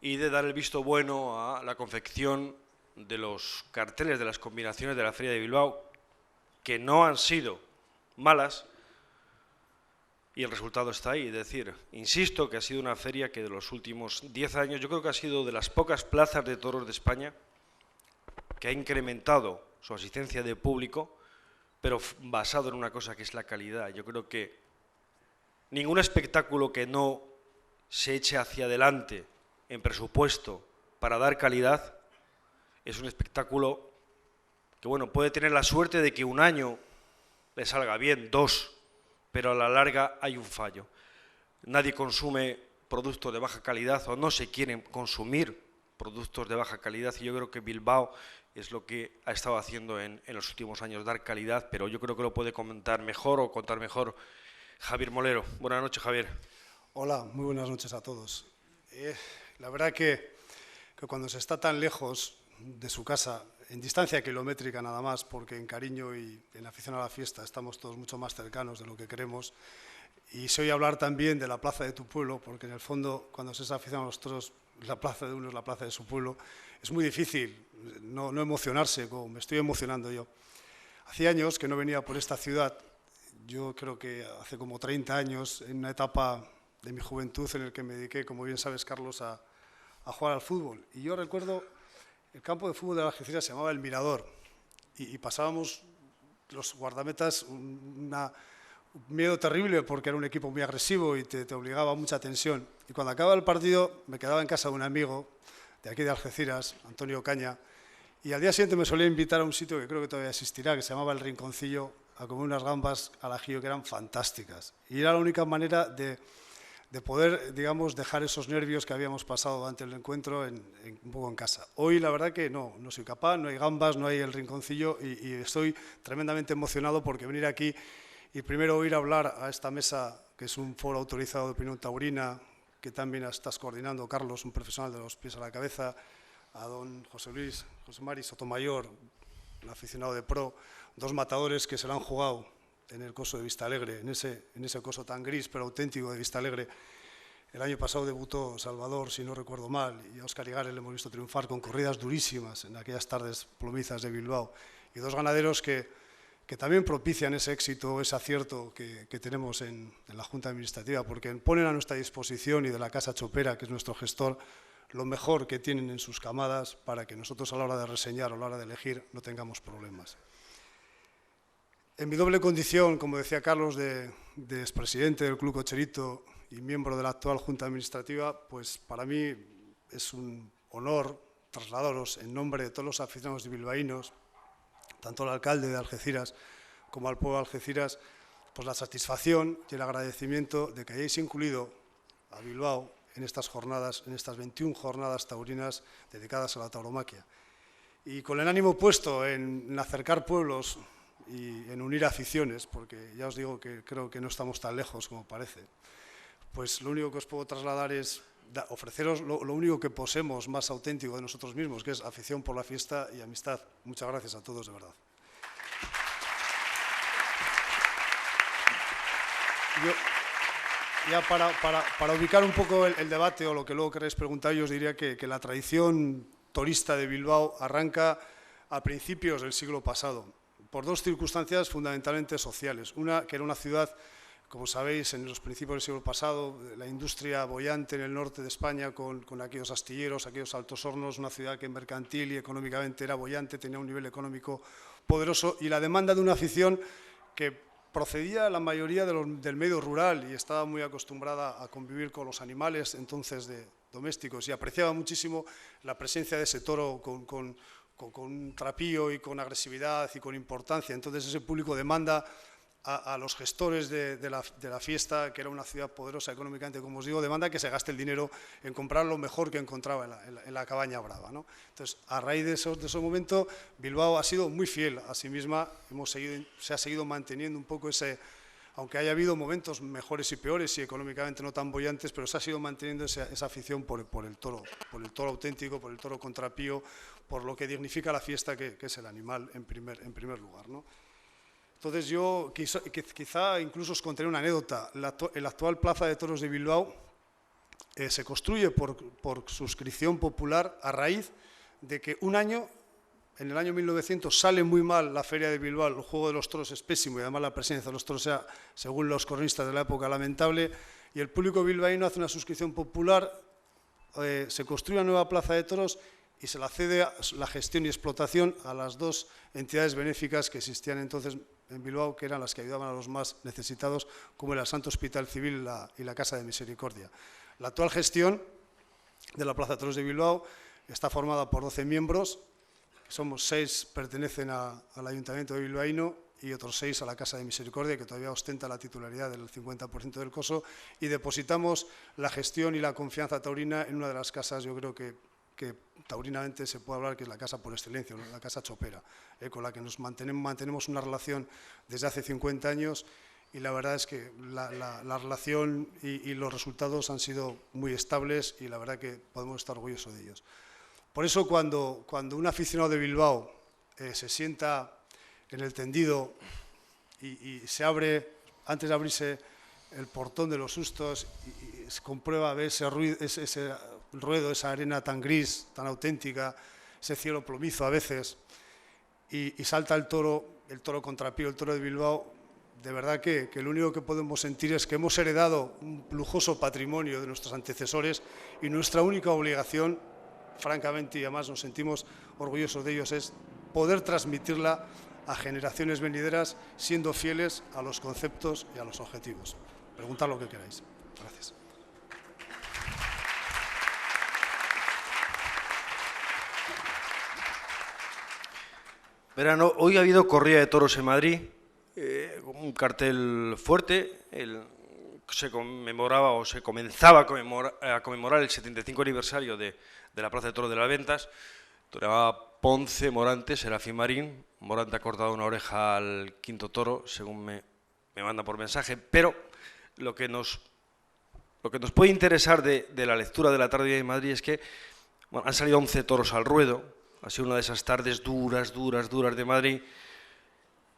y de dar el visto bueno a la confección de los carteles de las combinaciones de la Feria de Bilbao, que no han sido malas, y el resultado está ahí. Es decir, insisto que ha sido una feria que de los últimos 10 años yo creo que ha sido de las pocas plazas de toros de España que ha incrementado su asistencia de público, pero basado en una cosa que es la calidad. Yo creo que ningún espectáculo que no se eche hacia adelante en presupuesto para dar calidad es un espectáculo que, bueno, puede tener la suerte de que un año le salga bien, 2, pero a la larga hay un fallo. Nadie consume productos de baja calidad o no se quieren consumir productos de baja calidad, y yo creo que Bilbao es lo que ha estado haciendo en los últimos años, dar calidad, pero yo creo que lo puede comentar mejor o contar mejor Javier Molero. Buenas noches, Javier. Hola, muy buenas noches a todos. La verdad que cuando se está tan lejos de su casa, en distancia kilométrica nada más, porque en cariño y en afición a la fiesta estamos todos mucho más cercanos de lo que queremos, y se oye hablar también de la plaza de tu pueblo, porque en el fondo cuando se es aficionado a los toros, la plaza de uno es la plaza de su pueblo, es muy difícil no emocionarse, como me estoy emocionando yo. Hacía años que no venía por esta ciudad, yo creo que hace como 30 años, en una etapa de mi juventud en la que me dediqué, como bien sabes, Carlos, a jugar al fútbol. Y yo recuerdo, el campo de fútbol de Algeciras se llamaba El Mirador, y pasábamos los guardametas un miedo terrible porque era un equipo muy agresivo y te obligaba a mucha tensión. Y cuando acababa el partido me quedaba en casa de un amigo de aquí de Algeciras, Antonio Caña, y al día siguiente me solía invitar a un sitio que creo que todavía existirá, que se llamaba El Rinconcillo, a comer unas gambas al ajillo que eran fantásticas. Y era la única manera de poder, digamos, dejar esos nervios que habíamos pasado antes del encuentro un poco en casa. Hoy la verdad que no soy capaz, no hay gambas, no hay El Rinconcillo, y estoy tremendamente emocionado porque venir aquí y primero oír hablar a esta mesa, que es un foro autorizado de opinión taurina, que también estás coordinando, Carlos, un profesional de los pies a la cabeza, a don José Mari Sotomayor, un aficionado de pro, 2 matadores que se lo han jugado en el coso de Vistalegre, en ese coso tan gris pero auténtico de Vistalegre. El año pasado debutó Salvador, si no recuerdo mal, y a Óscar Igares le hemos visto triunfar con corridas durísimas en aquellas tardes plomizas de Bilbao. Y 2 ganaderos que también propician ese éxito, ese acierto que tenemos en la Junta Administrativa, porque ponen a nuestra disposición, y de la Casa Chopera, que es nuestro gestor, lo mejor que tienen en sus camadas para que nosotros a la hora de reseñar o a la hora de elegir no tengamos problemas. En mi doble condición, como decía Carlos, de expresidente del Club Cocherito y miembro de la actual Junta Administrativa, pues para mí es un honor trasladaros en nombre de todos los aficionados de bilbaínos, tanto al alcalde de Algeciras como al pueblo de Algeciras, pues la satisfacción y el agradecimiento de que hayáis incluido a Bilbao en estas jornadas, en estas 21 jornadas taurinas dedicadas a la tauromaquia. Y con el ánimo puesto en acercar pueblos y en unir aficiones, porque ya os digo que creo que no estamos tan lejos como parece, pues lo único que os puedo trasladar es ofreceros lo único que poseemos más auténtico de nosotros mismos, que es afición por la fiesta y amistad. Muchas gracias a todos, de verdad. Ya para ubicar un poco el debate o lo que luego queréis preguntar, yo os diría que la tradición torista de Bilbao arranca a principios del siglo pasado, por dos circunstancias fundamentalmente sociales. Una, que era una ciudad, como sabéis, en los principios del siglo pasado, la industria boyante en el norte de España con aquellos astilleros, aquellos altos hornos, una ciudad que mercantil y económicamente era boyante, tenía un nivel económico poderoso y la demanda de una afición que procedía la mayoría del medio rural y estaba muy acostumbrada a convivir con los animales entonces domésticos y apreciaba muchísimo la presencia de ese toro con trapío y con agresividad y con importancia. Entonces ese público demanda a los gestores de la fiesta, que era una ciudad poderosa económicamente, como os digo, demanda que se gaste el dinero en comprar lo mejor que encontraba en la cabaña brava, ¿no? Entonces, a raíz de ese momento, Bilbao ha sido muy fiel a sí misma, se ha seguido manteniendo un poco ese, aunque haya habido momentos mejores y peores y económicamente no tan bollantes, pero se ha seguido manteniendo esa afición por el toro auténtico, por el toro con trapío, por lo que dignifica la fiesta, que es el animal en primer lugar, ¿no? Entonces yo quizá incluso os contaré una anécdota. La actual Plaza de Toros de Bilbao se construye por suscripción popular a raíz de que un año, en el año 1900, sale muy mal la Feria de Bilbao, el juego de los toros es pésimo y además la presencia de los toros sea, según los cronistas de la época, lamentable, y el público bilbaíno hace una suscripción popular, se construye una nueva Plaza de Toros y se la cede la gestión y explotación a las dos entidades benéficas que existían entonces en Bilbao, que eran las que ayudaban a los más necesitados, como era el Santo Hospital Civil y la Casa de Misericordia. La actual gestión de la Plaza de Toros de Bilbao está formada por 12 miembros, somos 6 pertenecen al Ayuntamiento de Bilbaíno y otros 6 a la Casa de Misericordia, que todavía ostenta la titularidad del 50% del coso, y depositamos la gestión y la confianza taurina en una de las casas, yo creo que taurinamente se puede hablar que es la casa por excelencia, la casa chopera, con la que nos mantenemos una relación desde hace 50 años y la verdad es que la relación y los resultados han sido muy estables y la verdad que podemos estar orgullosos de ellos. Por eso cuando un aficionado de Bilbao se sienta en el tendido y se abre, antes de abrirse el portón de los sustos y se comprueba, ve ese ruedo, esa arena tan gris, tan auténtica, ese cielo plomizo a veces, y salta el toro con trapío, el toro de Bilbao, de verdad que lo único que podemos sentir es que hemos heredado un lujoso patrimonio de nuestros antecesores y nuestra única obligación, francamente, y además nos sentimos orgullosos de ellos, es poder transmitirla a generaciones venideras siendo fieles a los conceptos y a los objetivos. Preguntad lo que queráis. Gracias. Verano, hoy ha habido corrida de toros en Madrid, un cartel fuerte, se conmemoraba o se comenzaba a conmemorar el 75 aniversario de la Plaza de Toros de las Ventas. Toreaba Ponce, Morante, Serafín Marín. Morante ha cortado una oreja al quinto toro, según me manda por mensaje, pero lo que nos puede interesar de la lectura de la tarde de Madrid es que bueno, han salido 11 toros al ruedo. Ha sido una de esas tardes duras de Madrid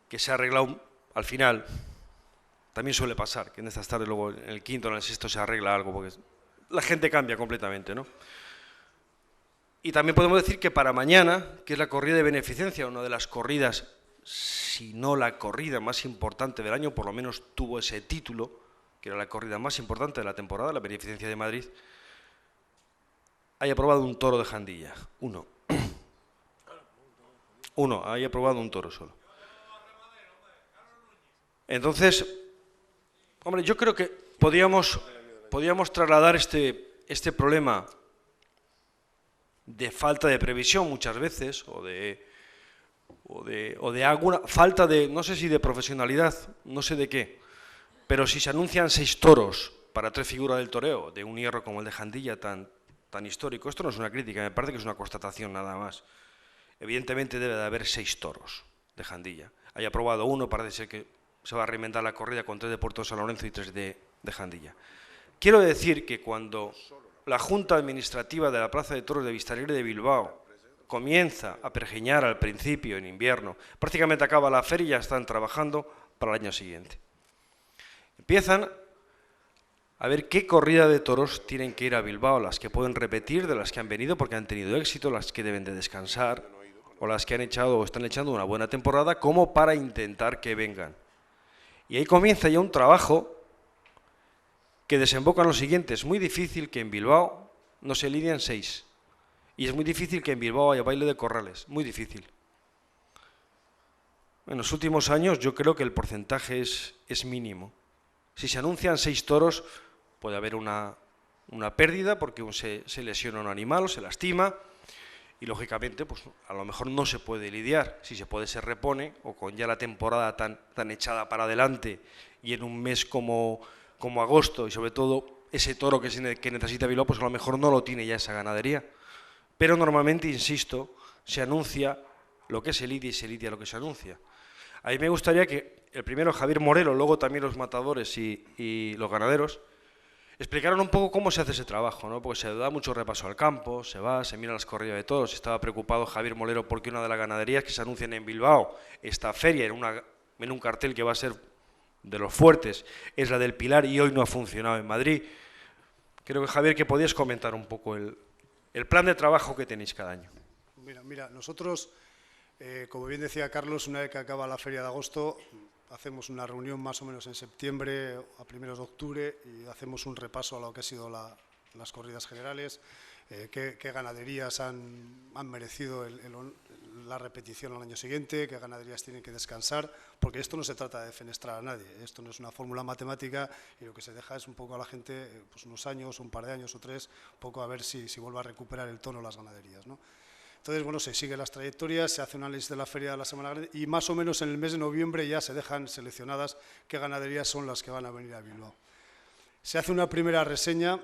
que se ha arreglado al final. También suele pasar que en estas tardes luego en el quinto o en el sexto se arregla algo porque la gente cambia completamente, ¿no? Y también podemos decir que para mañana, que es la corrida de beneficencia, una de las corridas, si no la corrida más importante del año, por lo menos tuvo ese título, que era la corrida más importante de la temporada, la beneficencia de Madrid, haya aprobado un toro de Jandilla. Uno. Uno, haya aprobado un toro solo. Entonces, hombre, yo creo que podíamos trasladar este problema de falta de previsión muchas veces, o de alguna falta de, no sé si de profesionalidad, no sé de qué, pero si se anuncian 6 toros para 3 figuras del toreo, de un hierro como el de Jandilla tan histórico, esto no es una crítica, me parece que es una constatación nada más. Evidentemente debe de haber 6 toros de Jandilla. Hay aprobado uno, parece ser que se va a reinventar la corrida con 3 de Puerto de San Lorenzo y 3 de Jandilla. Quiero decir que cuando la Junta Administrativa de la Plaza de Toros de Vistalegre de Bilbao comienza a pergeñar al principio, en invierno, prácticamente acaba la feria y ya están trabajando para el año siguiente. Empiezan a ver qué corrida de toros tienen que ir a Bilbao, las que pueden repetir, de las que han venido porque han tenido éxito, las que deben de descansar, o las que han echado o están echando una buena temporada, como para intentar que vengan. Y ahí comienza ya un trabajo que desemboca en lo siguiente: es muy difícil que en Bilbao no se lidien 6. Y es muy difícil que en Bilbao haya baile de corrales, muy difícil. En los últimos años yo creo que el porcentaje es mínimo. Si se anuncian 6 toros, puede haber una pérdida porque se lesiona un animal o se lastima, y lógicamente pues a lo mejor no se puede lidiar. Si se puede, se repone, o con ya la temporada tan echada para adelante, y en un mes como agosto, y sobre todo ese toro que necesita Bilbao, pues a lo mejor no lo tiene ya esa ganadería. Pero normalmente, insisto, se anuncia lo que se lidia y se lidia lo que se anuncia. A mí me gustaría que el primero Javier Morelo, luego también los matadores y los ganaderos, explicaron un poco cómo se hace ese trabajo, ¿no? Porque se da mucho repaso al campo, se mira las corridas de toros. Estaba preocupado Javier Morelo porque una de las ganaderías que se anuncian en Bilbao, esta feria, en un cartel que va a ser de los fuertes, es la del Pilar, y hoy no ha funcionado en Madrid. Creo que, Javier, que podías comentar un poco el plan de trabajo que tenéis cada año. Mira, nosotros, como bien decía Carlos, una vez que acaba la feria de agosto, hacemos una reunión más o menos en septiembre, a primeros de octubre, y hacemos un repaso a lo que han sido las corridas generales, qué ganaderías han merecido la repetición al año siguiente, qué ganaderías tienen que descansar, porque esto no se trata de defenestrar a nadie, esto no es una fórmula matemática, y lo que se deja es un poco a la gente, pues unos años, un par de años o 3, un poco a ver si vuelve a recuperar el tono las ganaderías, ¿no? Entonces, bueno, se siguen las trayectorias, se hace un análisis de la feria de la Semana Grande, y más o menos en el mes de noviembre ya se dejan seleccionadas qué ganaderías son las que van a venir a Bilbao. Se hace una primera reseña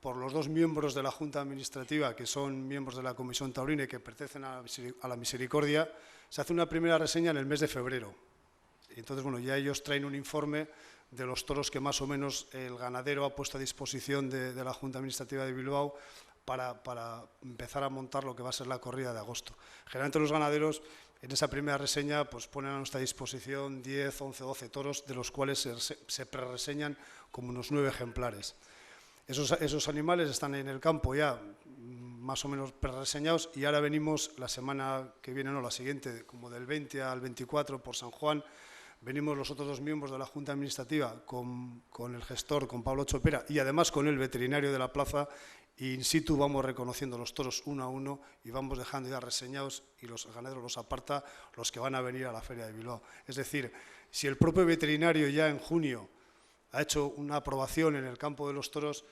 por los 2 miembros de la Junta Administrativa, que son miembros de la Comisión Taurina y que pertenecen a la Misericordia. Se hace una primera reseña en el mes de febrero. Y entonces, bueno, ya ellos traen un informe de los toros que más o menos el ganadero ha puesto a disposición de la Junta Administrativa de Bilbao para empezar a montar lo que va a ser la corrida de agosto. Generalmente los ganaderos en esa primera reseña pues ponen a nuestra disposición 10, 11, 12 toros, de los cuales se prereseñan como unos 9 ejemplares. Esos animales están en el campo ya más o menos prereseñados, y ahora venimos la semana que viene, no, la siguiente, como del 20 al 24 por San Juan, venimos los otros 2 miembros de la Junta Administrativa con el gestor, con Pablo Chopera, y además con el veterinario de la plaza, y in situ vamos reconociendo los toros uno a uno y vamos dejando ya reseñados, y los ganaderos los aparta los que van a venir a la Feria de Bilbao. Es decir, si el propio veterinario ya en junio ha hecho una aprobación en el campo de los toros,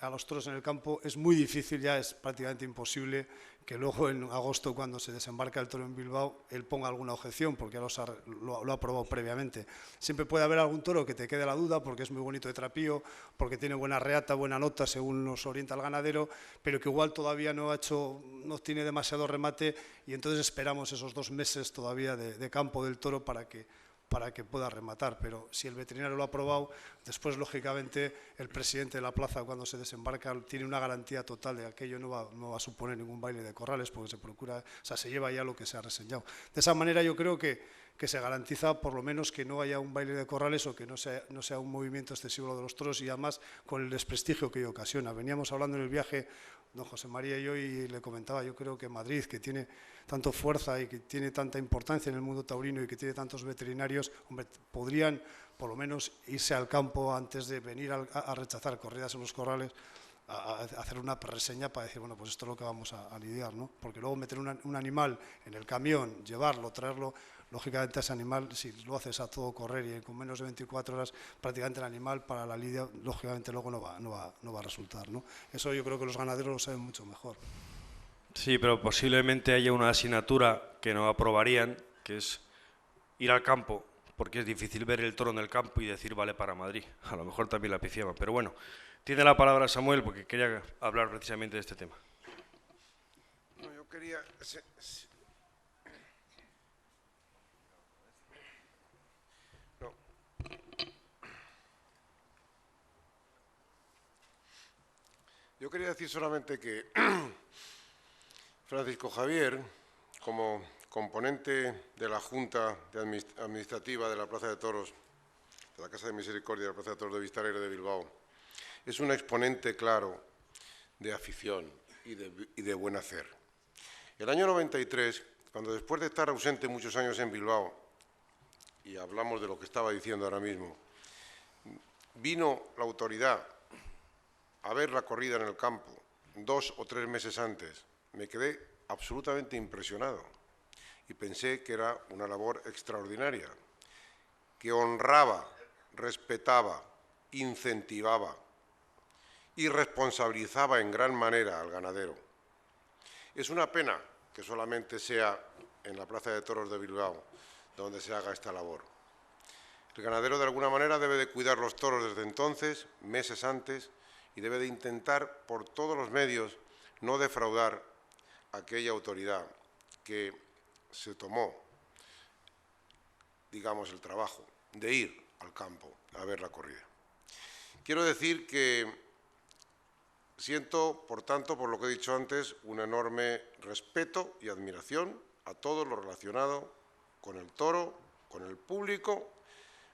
a los toros en el campo, es muy difícil, ya es prácticamente imposible que luego en agosto, cuando se desembarca el toro en Bilbao, él ponga alguna objeción, porque ya lo ha aprobado previamente. Siempre puede haber algún toro que te quede la duda, porque es muy bonito de trapío, porque tiene buena reata, buena nota, según nos orienta el ganadero, pero que igual todavía no tiene demasiado remate, y entonces esperamos esos 2 meses todavía de campo del toro para que pueda rematar. Pero si el veterinario lo ha aprobado, después, lógicamente, el presidente de la plaza, cuando se desembarca, tiene una garantía total de que aquello no va a suponer ningún baile de corrales, porque se lleva ya lo que se ha reseñado. De esa manera yo creo que se garantiza por lo menos que no haya un baile de corrales, o que no sea un movimiento excesivo de los toros, y además con el desprestigio que ello ocasiona. Veníamos hablando en el viaje, don José María y yo, y le comentaba, yo creo que Madrid, que tiene tanto fuerza y que tiene tanta importancia en el mundo taurino y que tiene tantos veterinarios, hombre, podrían por lo menos irse al campo antes de venir a rechazar corridas en los corrales, a hacer una reseña para decir, bueno, pues esto es lo que vamos a lidiar, ¿no? Porque luego meter un animal en el camión, llevarlo, traerlo, lógicamente ese animal, si lo haces a todo correr y con menos de 24 horas, prácticamente el animal para la lidia, lógicamente luego no va a resultar, ¿no? Eso yo creo que los ganaderos lo saben mucho mejor. Sí, pero posiblemente haya una asignatura que no aprobarían, que es ir al campo, porque es difícil ver el toro en el campo y decir vale para Madrid. A lo mejor también la pifiaba, pero bueno. Tiene la palabra Samuel, porque quería hablar precisamente de este tema. No, yo quería... No. Yo quería decir solamente que Francisco Javier, como componente de la Junta Administrativa de la Plaza de Toros, de la Casa de Misericordia de la Plaza de Toros de Vista Alegre de Bilbao, es un exponente claro de afición y de buen hacer. El año 93, cuando después de estar ausente muchos años en Bilbao, y hablamos de lo que estaba diciendo ahora mismo, vino la autoridad a ver la corrida en el campo 2 o 3 meses antes, me quedé absolutamente impresionado y pensé que era una labor extraordinaria, que honraba, respetaba, incentivaba y responsabilizaba en gran manera al ganadero. Es una pena que solamente sea en la Plaza de Toros de Bilbao donde se haga esta labor. El ganadero de alguna manera debe de cuidar los toros desde entonces, meses antes, y debe de intentar por todos los medios no defraudar a aquella autoridad que se tomó, digamos, el trabajo de ir al campo a ver la corrida. Quiero decir que siento, por tanto, por lo que he dicho antes, un enorme respeto y admiración a todo lo relacionado con el toro, con el público,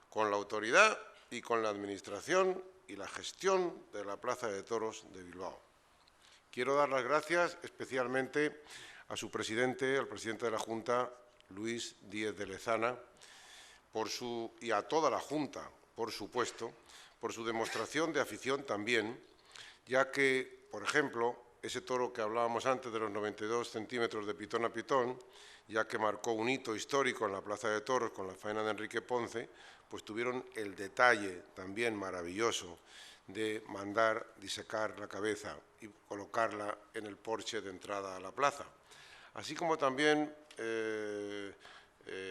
con la autoridad y con la administración y la gestión de la Plaza de Toros de Bilbao. Quiero dar las gracias especialmente a su presidente, al presidente de la Junta, Luis Díez de Lezana, y a toda la Junta, por supuesto, por su demostración de afición también, ya que, por ejemplo, ese toro que hablábamos antes de los 92 centímetros de pitón a pitón, ya que marcó un hito histórico en la Plaza de Toros con la faena de Enrique Ponce, pues tuvieron el detalle también maravilloso de mandar disecar la cabeza y colocarla en el porche de entrada a la plaza. Así como también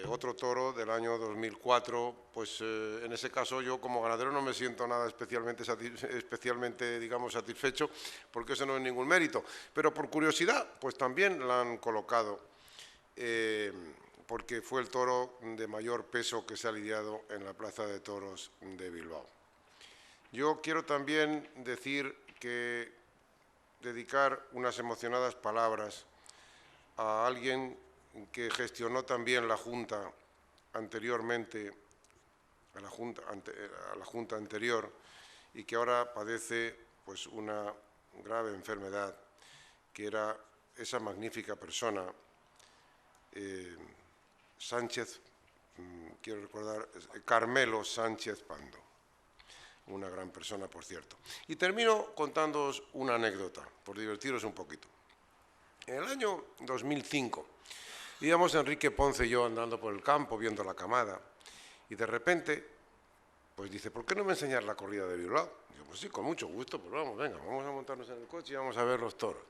otro toro del año 2004, pues en ese caso yo como ganadero no me siento nada especialmente digamos, satisfecho, porque eso no es ningún mérito. Pero por curiosidad, pues también la han colocado, porque fue el toro de mayor peso que se ha lidiado en la Plaza de Toros de Bilbao. Yo quiero también dedicar unas emocionadas palabras a alguien que gestionó también la Junta anteriormente, a la Junta anterior, y que ahora padece pues, una grave enfermedad, que era esa magnífica persona, quiero recordar, Carmelo Sánchez Pando. Una gran persona, por cierto. Y termino contándoos una anécdota, por divertiros un poquito. En el año 2005, íbamos Enrique Ponce y yo andando por el campo, viendo la camada, y de repente, pues dice, ¿por qué no me enseñas la corrida de Bilbao? Digo, pues sí, con mucho gusto, pues vamos, venga, vamos a montarnos en el coche y vamos a ver los toros.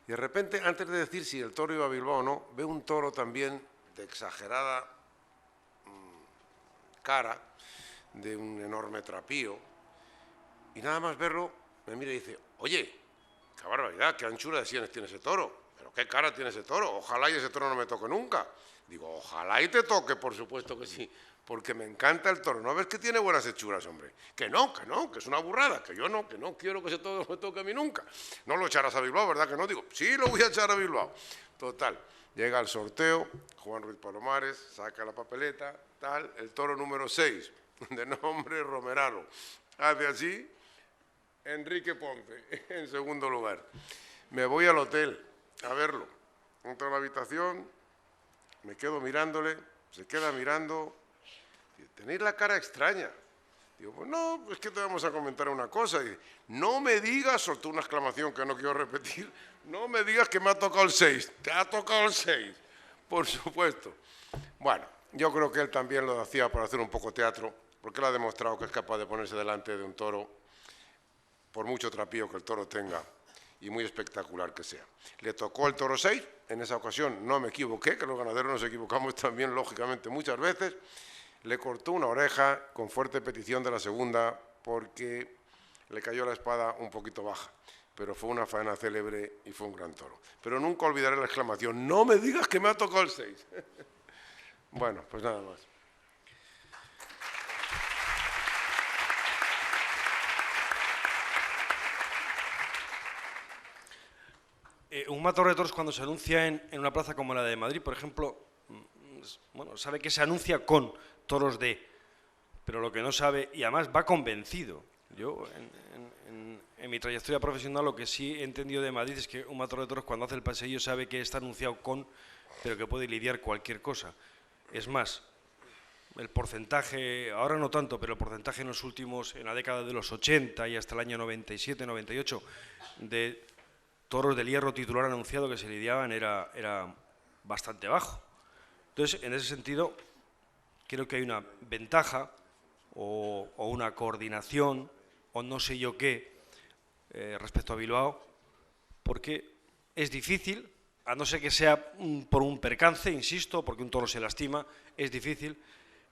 Y de repente, antes de decir si el toro iba a Bilbao o no, veo un toro también de exagerada cara, de un enorme trapío, y nada más verlo, me mira y dice, oye, qué barbaridad, qué anchura de sienes tiene ese toro, pero qué cara tiene ese toro, ojalá y ese toro no me toque nunca. Digo, ojalá y te toque, por supuesto que sí, porque me encanta el toro. ¿No ves que tiene buenas hechuras, hombre? Que no, que es una burrada, que no quiero que ese toro me toque a mí nunca. No lo echarás a Bilbao, ¿verdad que no? Digo, sí, lo voy a echar a Bilbao. Total, llega el sorteo, Juan Ruiz Palomares, saca la papeleta, tal, el toro número 6, de nombre Romerano. Hace así, Enrique Ponce, en segundo lugar. Me voy al hotel a verlo. Entro a la habitación, me quedo mirándole, se queda mirando. Tenéis la cara extraña. Digo, pues no, es que te vamos a comentar una cosa. Y dice, no me digas, soltó una exclamación que no quiero repetir, no me digas que me ha tocado el 6. Te ha tocado el 6, por supuesto. Bueno, yo creo que él también lo hacía para hacer un poco teatro, porque él ha demostrado que es capaz de ponerse delante de un toro, por mucho trapío que el toro tenga, y muy espectacular que sea. Le tocó el toro 6, en esa ocasión no me equivoqué, que los ganaderos nos equivocamos también, lógicamente, muchas veces. Le cortó una oreja con fuerte petición de la segunda, porque le cayó la espada un poquito baja. Pero fue una faena célebre y fue un gran toro. Pero nunca olvidaré la exclamación, no me digas que me ha tocado el 6. Bueno, pues nada más. Un matador de toros cuando se anuncia en una plaza como la de Madrid, por ejemplo, bueno, sabe que se anuncia con toros de, pero lo que no sabe, y además va convencido. Yo, en mi trayectoria profesional, lo que sí he entendido de Madrid es que un matador de toros cuando hace el paseillo sabe que está anunciado con, pero que puede lidiar cualquier cosa. Es más, el porcentaje, ahora no tanto, pero el porcentaje en los últimos, en la década de los 80 y hasta el año 97, 98, de toros del hierro titular anunciado que se lidiaban era bastante bajo. Entonces, en ese sentido, creo que hay una ventaja o una coordinación o no sé yo qué respecto a Bilbao, porque es difícil, a no ser que sea por un percance, insisto, porque un toro se lastima, es difícil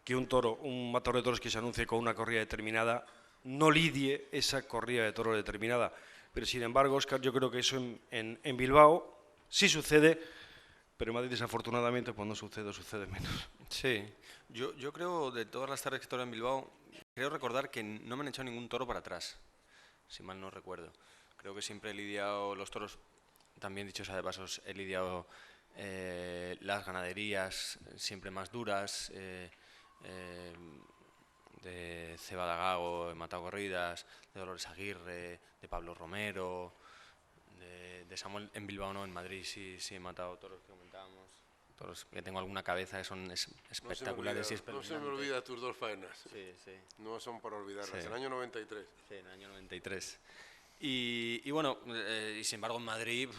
que un matador de toros que se anuncie con una corrida determinada no lidie esa corrida de toros determinada. Pero sin embargo, Óscar, yo creo que eso en Bilbao sí sucede, pero en Madrid desafortunadamente cuando sucede menos. Sí, yo creo, de todas las tardes que he estado en Bilbao, creo recordar que no me han echado ningún toro para atrás, si mal no recuerdo. Creo que siempre he lidiado los toros, también dicho sea de pasos, he lidiado las ganaderías siempre más duras, de Cebada Gago, he matado corridas, de Dolores Aguirre, de Pablo Romero, de Samuel en Bilbao, no, en Madrid sí he matado toros que comentábamos, toros que tengo alguna cabeza que son espectaculares y espeluznantes. No se me olvida tus dos faenas. Sí. No son para olvidarlas, Sí. en el año 93. Sí, en el año 93. Y bueno, y sin embargo en Madrid,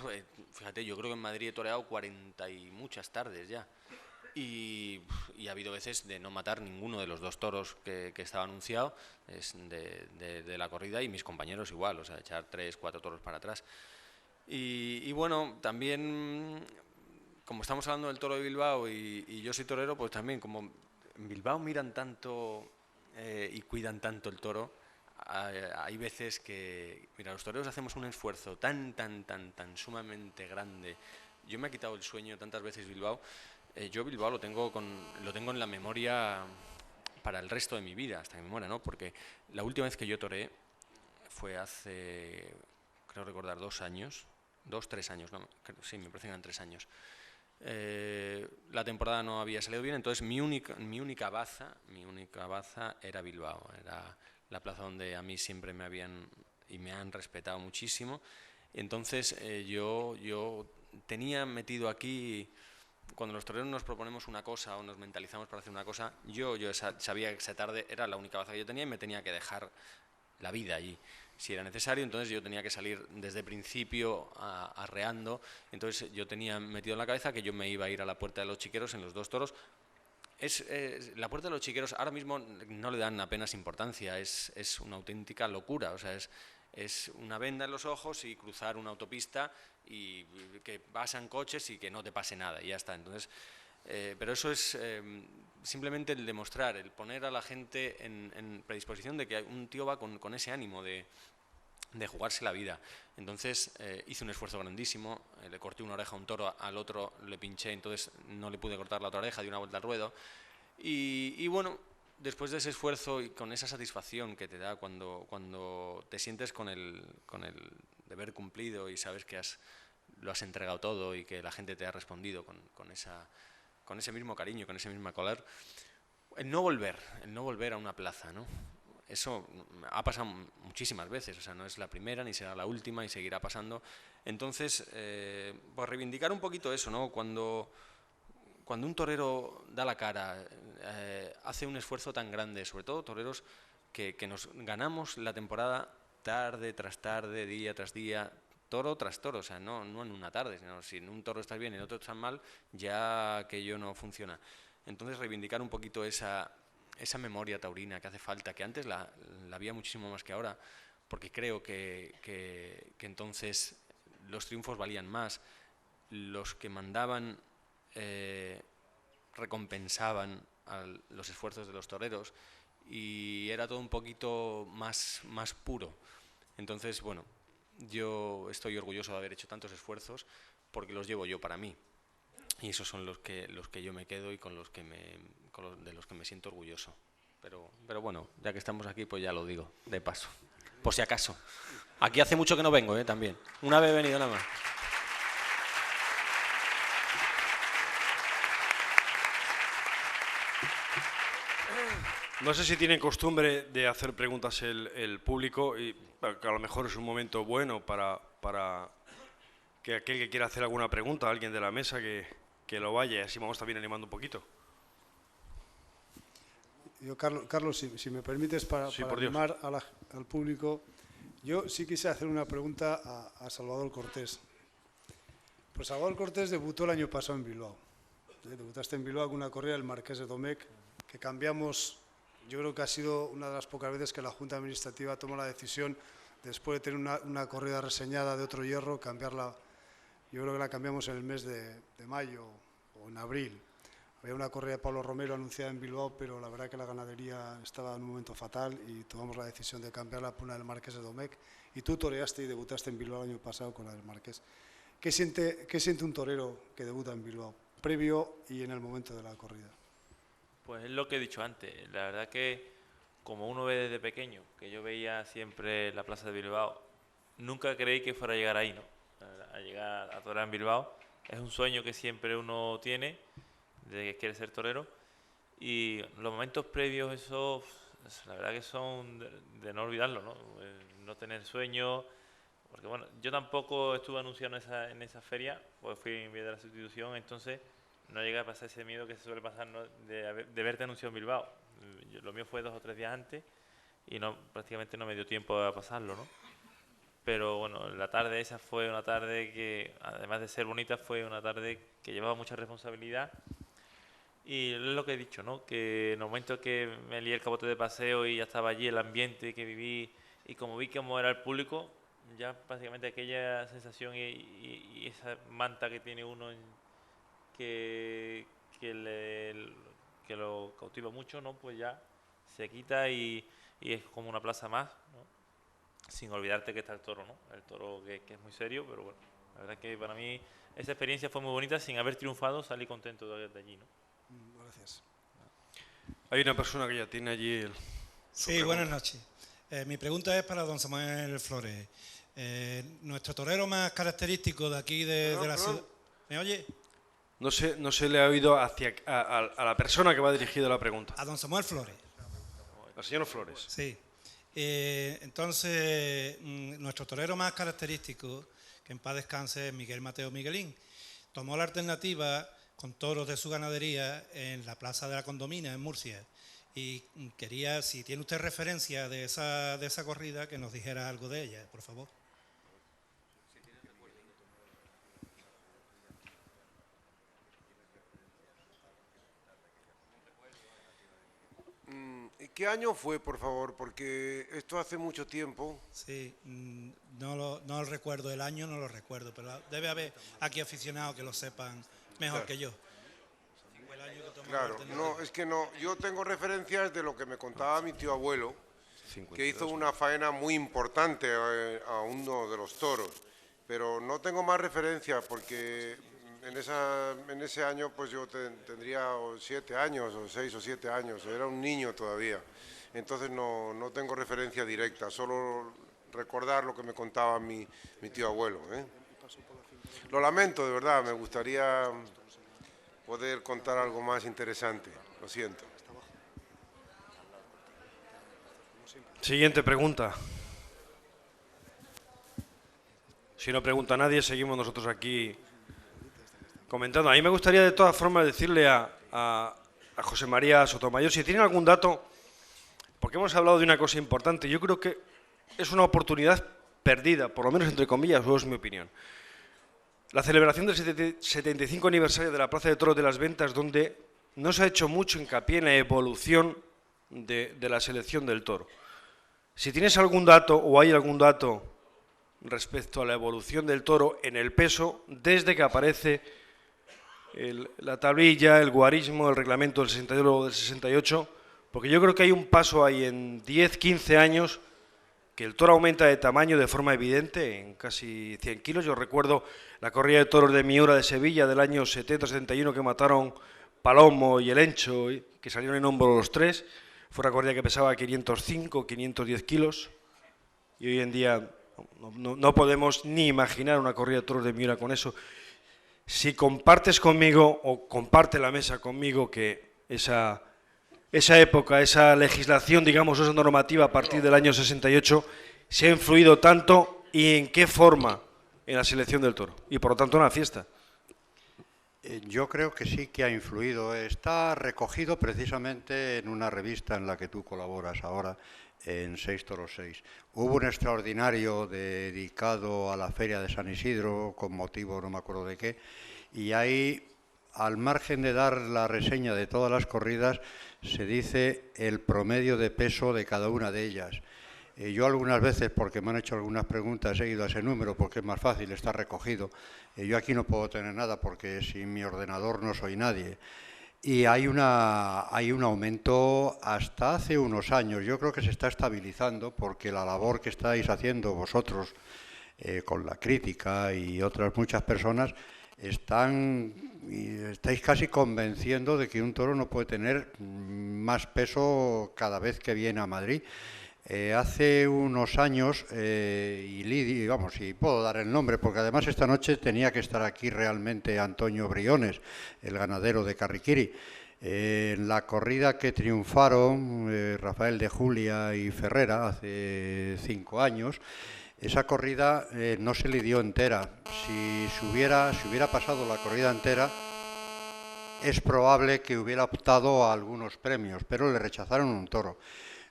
fíjate, yo creo que en Madrid he toreado 40 y muchas tardes ya. Y ha habido veces de no matar ninguno de los dos toros que estaba anunciado de la corrida, y mis compañeros igual, o sea, echar 3, 4 toros para atrás. Y bueno, también, como estamos hablando del toro de Bilbao y yo soy torero, pues también como en Bilbao miran tanto y cuidan tanto el toro, hay veces que, mira, los toreros hacemos un esfuerzo tan sumamente grande. Yo me he quitado el sueño tantas veces Bilbao. Yo Bilbao lo tengo en la memoria para el resto de mi vida, hasta que me muera, ¿no? Porque la última vez que yo toreé fue hace, creo recordar, 2 años, 2, 3 años, no, sí, me parece que eran 3 años. La temporada no había salido bien, entonces mi única baza era Bilbao, era la plaza donde a mí siempre me han respetado muchísimo. Entonces yo tenía metido aquí, cuando los toreros nos proponemos una cosa o nos mentalizamos para hacer una cosa, yo sabía que esa tarde era la única baza que yo tenía y me tenía que dejar la vida allí, si era necesario. Entonces yo tenía que salir desde el principio arreando. Entonces yo tenía metido en la cabeza que yo me iba a ir a la Puerta de los Chiqueros en los 2 toros. La Puerta de los Chiqueros ahora mismo no le dan apenas importancia, es una auténtica locura, o sea, es una venda en los ojos y cruzar una autopista y que pasan coches y que no te pase nada y ya está. Entonces, pero eso es simplemente el demostrar, el poner a la gente en predisposición de que un tío va con ese ánimo de jugarse la vida. Entonces hice un esfuerzo grandísimo, le corté una oreja a un toro, al otro le pinché, entonces no le pude cortar la otra oreja, di una vuelta al ruedo. Y bueno, después de ese esfuerzo y con esa satisfacción que te da cuando te sientes con el deber cumplido y sabes que lo has entregado todo y que la gente te ha respondido con ese mismo cariño, con ese mismo color, el no volver a una plaza, ¿no? Eso ha pasado muchísimas veces, o sea, no es la primera ni será la última y seguirá pasando. Entonces, pues reivindicar un poquito eso, ¿no? Cuando un torero da la cara, hace un esfuerzo tan grande, sobre todo toreros que nos ganamos la temporada tarde tras tarde, día tras día, toro tras toro, o sea, no en una tarde, sino si en un toro estás bien y en otro estás mal, ya aquello no funciona. Entonces reivindicar un poquito esa memoria taurina que hace falta, que antes la había muchísimo más que ahora, porque creo que entonces los triunfos valían más, los que mandaban recompensaban los esfuerzos de los toreros y era todo un poquito más puro. Entonces, bueno, yo estoy orgulloso de haber hecho tantos esfuerzos porque los llevo yo para mí. Y esos son los que yo me quedo y de los que me siento orgulloso. Pero bueno, ya que estamos aquí, pues ya lo digo, de paso, por si acaso. Aquí hace mucho que no vengo, también. Una vez he venido nada más. No sé si tienen costumbre de hacer preguntas el público, y que a lo mejor es un momento bueno para que aquel que quiera hacer alguna pregunta, alguien de la mesa, que lo vaya, y así vamos también animando un poquito. Yo, Carlos, si me permites, para animar al público, yo sí quise hacer una pregunta a Salvador Cortés. Pues Salvador Cortés debutó el año pasado en Bilbao. Debutaste en Bilbao con una corrida del Marqués de Domecq, que cambiamos. Yo creo que ha sido una de las pocas veces que la Junta Administrativa tomó la decisión, después de tener una corrida reseñada de otro hierro, cambiarla. Yo creo que la cambiamos en el mes de mayo o en abril. Había una corrida de Pablo Romero anunciada en Bilbao, pero la verdad que la ganadería estaba en un momento fatal y tomamos la decisión de cambiarla por una del Marqués de Domecq. Y tú toreaste y debutaste en Bilbao el año pasado con la del Marqués. ¿Qué siente un torero que debuta en Bilbao, previo y en el momento de la corrida? Pues es lo que he dicho antes. La verdad que, como uno ve desde pequeño, que yo veía siempre la plaza de Bilbao, nunca creí que fuera a llegar ahí, ¿no? A llegar a torear en Bilbao. Es un sueño que siempre uno tiene, de que quiere ser torero. Y los momentos previos, esos, la verdad que son de no olvidarlo, ¿no? No tener sueño. Porque bueno, yo tampoco estuve anunciando en esa feria, porque fui en vía de la sustitución, entonces no llegué a pasar ese miedo que se suele pasar, ¿no? de verte anunciado en Bilbao. Lo mío fue 2 o 3 días antes y prácticamente no me dio tiempo a pasarlo, ¿no? Pero bueno, la tarde esa fue una tarde que, además de ser bonita, fue una tarde que llevaba mucha responsabilidad. Y es lo que he dicho, ¿no? Que en el momento que me lié el capote de paseo y ya estaba allí el ambiente que viví y como vi cómo era el público, ya prácticamente aquella sensación y esa manta que tiene uno que lo cautiva mucho, ¿no? Pues ya se quita y es como una plaza más, ¿no? Sin olvidarte que está el toro, ¿no? El toro que es muy serio, pero bueno, la verdad que para mí esa experiencia fue muy bonita. Sin haber triunfado salí contento de allí, ¿no? Gracias. Hay una persona que ya tiene allí Sí, buenas noches. Mi pregunta es para don Samuel Flores. Nuestro torero más característico de aquí de la ciudad... ¿Me oye? No se le ha oído a la persona que va dirigida la pregunta. A don Samuel Flores. Al señor Flores. Sí. Entonces, nuestro torero más característico, que en paz descanse, es Miguel Mateo Miguelín. Tomó la alternativa con toros de su ganadería en la Plaza de la Condomina, en Murcia. Y quería, si tiene usted referencia de esa corrida, que nos dijera algo de ella, por favor. ¿Qué año fue, por favor? Porque esto hace mucho tiempo. Sí, no lo recuerdo, el año no lo recuerdo, pero debe haber aquí aficionados que lo sepan mejor que yo. Claro, no, es que no, yo tengo referencias de lo que me contaba mi tío abuelo, que hizo una faena muy importante a uno de los toros, pero no tengo más referencia porque en ese año pues yo tendría 7 años o 6 o 7 años, era un niño todavía, entonces no tengo referencia directa, solo recordar lo que me contaba mi tío abuelo, ¿eh? Lo lamento, de verdad, me gustaría poder contar algo más interesante, lo siento. Siguiente pregunta. Si no pregunta nadie, seguimos nosotros aquí comentando. A mí me gustaría de todas formas decirle a José María Sotomayor si tiene algún dato porque hemos hablado de una cosa importante. Yo creo que es una oportunidad perdida, por lo menos entre comillas, o es mi opinión. La celebración del 75 aniversario de la Plaza de Toros de las Ventas, donde no se ha hecho mucho hincapié en la evolución de la selección del toro. Si tienes algún dato o hay algún dato respecto a la evolución del toro en el peso, desde que aparece la tablilla, el guarismo, el reglamento del 62 o del 68, porque yo creo que hay un paso ahí en 10, 15 años que el toro aumenta de tamaño de forma evidente, en casi 100 kilos. Yo recuerdo la corrida de toros de Miura de Sevilla del año 70-71 que mataron Palomo y El Encho, que salieron en hombro los tres. Fue una corrida que pesaba 505, 510 kilos. Y hoy en día no podemos ni imaginar una corrida de toros de Miura con eso. Si compartes conmigo, o comparte la mesa conmigo, que esa época, esa legislación, digamos, esa normativa a partir del año 68, se ha influido tanto y en qué forma en la selección del toro, y por lo tanto en la fiesta. Yo creo que sí que ha influido. Está recogido precisamente en una revista en la que tú colaboras ahora, en 6 Toros 6. Hubo un extraordinario dedicado a la Feria de San Isidro, con motivo no me acuerdo de qué, y ahí, al margen de dar la reseña de todas las corridas, se dice el promedio de peso de cada una de ellas. Yo algunas veces, porque me han hecho algunas preguntas, he ido a ese número porque es más fácil, está recogido. Yo aquí no puedo tener nada porque sin mi ordenador no soy nadie. Y hay un aumento hasta hace unos años. Yo creo que se está estabilizando porque la labor que estáis haciendo vosotros con la crítica y otras muchas personas estáis casi convenciendo de que un toro no puede tener más peso cada vez que viene a Madrid. Hace unos años, y puedo dar el nombre, porque además esta noche tenía que estar aquí realmente Antonio Briones, el ganadero de Carriquiri. En la corrida que triunfaron Rafael de Julia y Ferrera hace 5 años, esa corrida no se le dio entera. Si hubiera pasado la corrida entera, es probable que hubiera optado a algunos premios, pero le rechazaron un toro.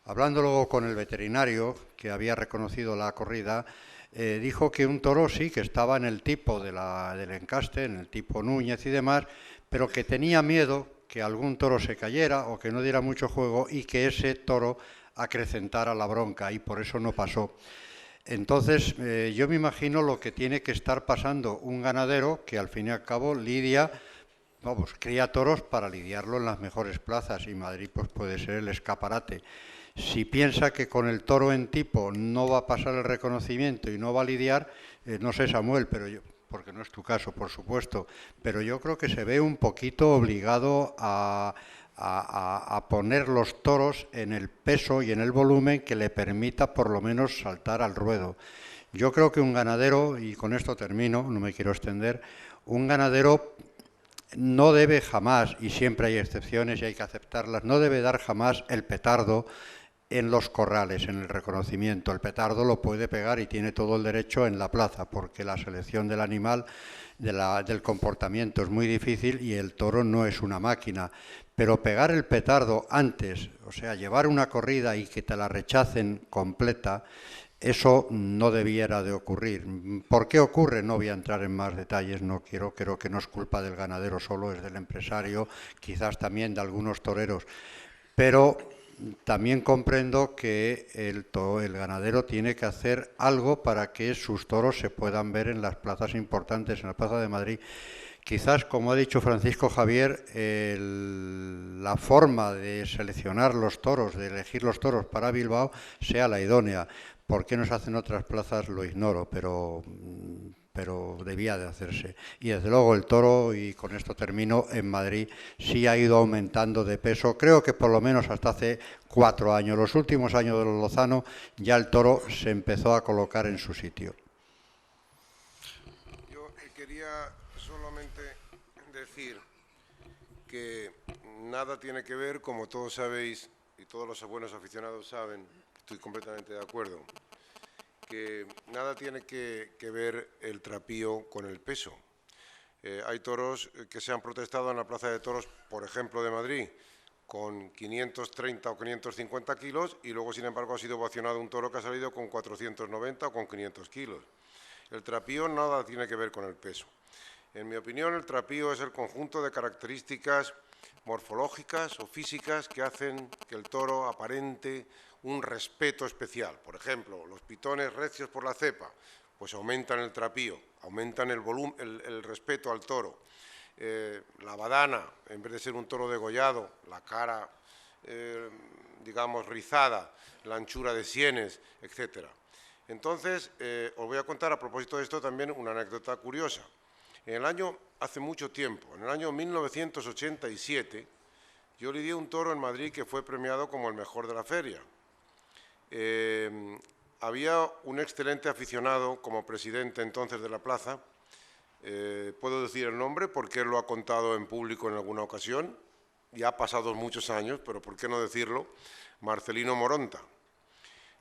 Hablando luego con el veterinario, que había reconocido la corrida, dijo que un toro sí, que estaba en el tipo del encaste, en el tipo Núñez y demás, pero que tenía miedo que algún toro se cayera o que no diera mucho juego y que ese toro acrecentara la bronca, y por eso no pasó. Entonces, yo me imagino lo que tiene que estar pasando un ganadero que al fin y al cabo cría toros para lidiarlo en las mejores plazas, y Madrid pues puede ser el escaparate. Si piensa que con el toro en tipo no va a pasar el reconocimiento y no va a lidiar, no sé, Samuel, porque no es tu caso, por supuesto, pero yo creo que se ve un poquito obligado a poner los toros en el peso y en el volumen que le permita por lo menos saltar al ruedo. Yo creo que un ganadero, y con esto termino, no me quiero extender, un ganadero no debe jamás, y siempre hay excepciones y hay que aceptarlas, no debe dar jamás el petardo en los corrales, en el reconocimiento. El petardo lo puede pegar y tiene todo el derecho en la plaza, porque la selección del animal, del comportamiento es muy difícil y el toro no es una máquina. Pero pegar el petardo antes, o sea, llevar una corrida y que te la rechacen completa, eso no debiera de ocurrir. ¿Por qué ocurre? No voy a entrar en más detalles, creo que no es culpa del ganadero solo, es del empresario, quizás también de algunos toreros. Pero también comprendo que el ganadero tiene que hacer algo para que sus toros se puedan ver en las plazas importantes, en la Plaza de Madrid. Quizás, como ha dicho Francisco Javier, la forma de seleccionar los toros, de elegir los toros para Bilbao, sea la idónea. ¿Por qué no se hacen otras plazas? Lo ignoro, pero debía de hacerse. Y desde luego el toro, y con esto termino, en Madrid sí ha ido aumentando de peso, creo que por lo menos hasta hace 4 años. Los últimos años de los Lozano ya el toro se empezó a colocar en su sitio. Yo quería solamente decir que nada tiene que ver, como todos sabéis, y todos los buenos aficionados saben, estoy completamente de acuerdo, que nada tiene que ver el trapío con el peso. Hay toros que se han protestado en la Plaza de Toros, por ejemplo, de Madrid, con 530 o 550 kilos y luego, sin embargo, ha sido ovacionado un toro que ha salido con 490 o con 500 kilos. El trapío nada tiene que ver con el peso. En mi opinión, el trapío es el conjunto de características morfológicas o físicas que hacen que el toro aparente un respeto especial. Por ejemplo, los pitones recios por la cepa, pues aumentan el trapío, aumentan el volumen, el respeto al toro. La badana, en vez de ser un toro degollado, la cara, digamos, rizada, la anchura de sienes, etcétera. Entonces, os voy a contar a propósito de esto también una anécdota curiosa. Hace mucho tiempo, en el año 1987, yo lidié un toro en Madrid que fue premiado como el mejor de la feria. Había un excelente aficionado como presidente entonces de la plaza, puedo decir el nombre porque él lo ha contado en público en alguna ocasión, ya ha pasado muchos años, pero ¿por qué no decirlo? Marcelino Moronta.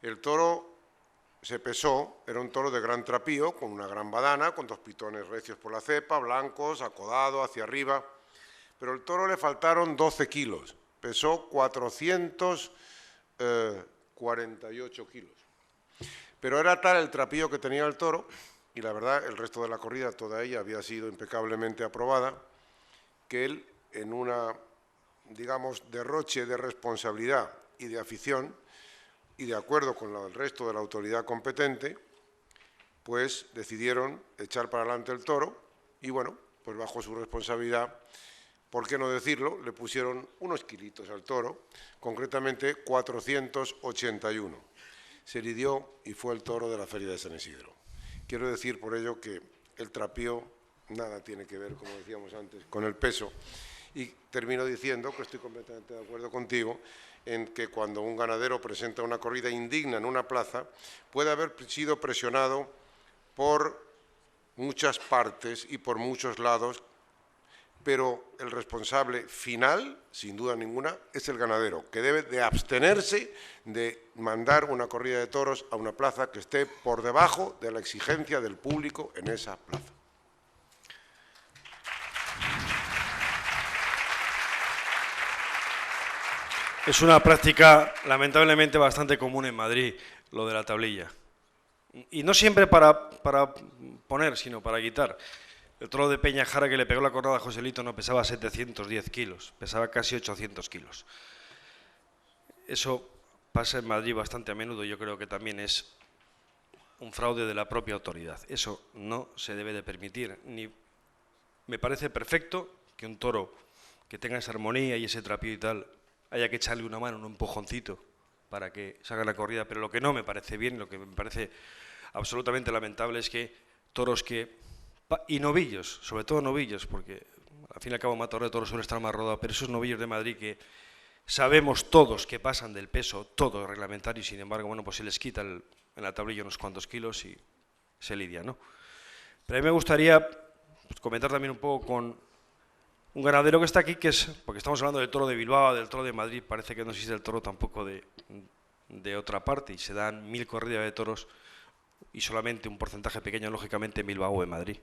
El toro se pesó, era un toro de gran trapío, con una gran badana, con 2 pitones recios por la cepa, blancos, acodado, hacia arriba, pero al toro le faltaron 12 kilos, pesó 448 kilos. Pero era tal el trapío que tenía el toro, y la verdad, el resto de la corrida, toda ella había sido impecablemente aprobada, que él, en una, digamos, derroche de responsabilidad y de afición, y de acuerdo con el resto de la autoridad competente, pues decidieron echar para adelante el toro y, bueno, pues bajo su responsabilidad, ¿por qué no decirlo?, le pusieron unos kilitos al toro, concretamente 481. Se lidió y fue el toro de la Feria de San Isidro. Quiero decir por ello que el trapío nada tiene que ver, como decíamos antes, con el peso. Y termino diciendo que estoy completamente de acuerdo contigo en que cuando un ganadero presenta una corrida indigna en una plaza, puede haber sido presionado por muchas partes y por muchos lados, pero el responsable final, sin duda ninguna, es el ganadero, que debe de abstenerse de mandar una corrida de toros a una plaza que esté por debajo de la exigencia del público en esa plaza. Es una práctica lamentablemente bastante común en Madrid, lo de la tablilla. Y no siempre para poner, sino para quitar. El toro de Peñajara que le pegó la cornada a Joselito no pesaba 710 kilos, pesaba casi 800 kilos. Eso pasa en Madrid bastante a menudo, yo creo que también es un fraude de la propia autoridad. Eso no se debe de permitir. Me parece perfecto que un toro que tenga esa armonía y ese trapío y tal, haya que echarle una mano, un empujoncito para que salga la corrida, pero lo que no me parece bien, lo que me parece absolutamente lamentable es que toros y novillos, sobre todo novillos, porque al fin y al cabo un matador de toros suele estar más rodado, pero esos novillos de Madrid que sabemos todos que pasan del peso, todo reglamentario, y sin embargo, bueno, pues se les quita en la tablilla unos cuantos kilos y se lidia, ¿no? Pero a mí me gustaría comentar también un poco con un ganadero que está aquí, que es, porque estamos hablando del toro de Bilbao, del toro de Madrid, parece que no existe el toro tampoco de otra parte, y se dan 1000 corridas de toros y solamente un porcentaje pequeño, lógicamente, en Bilbao o en Madrid.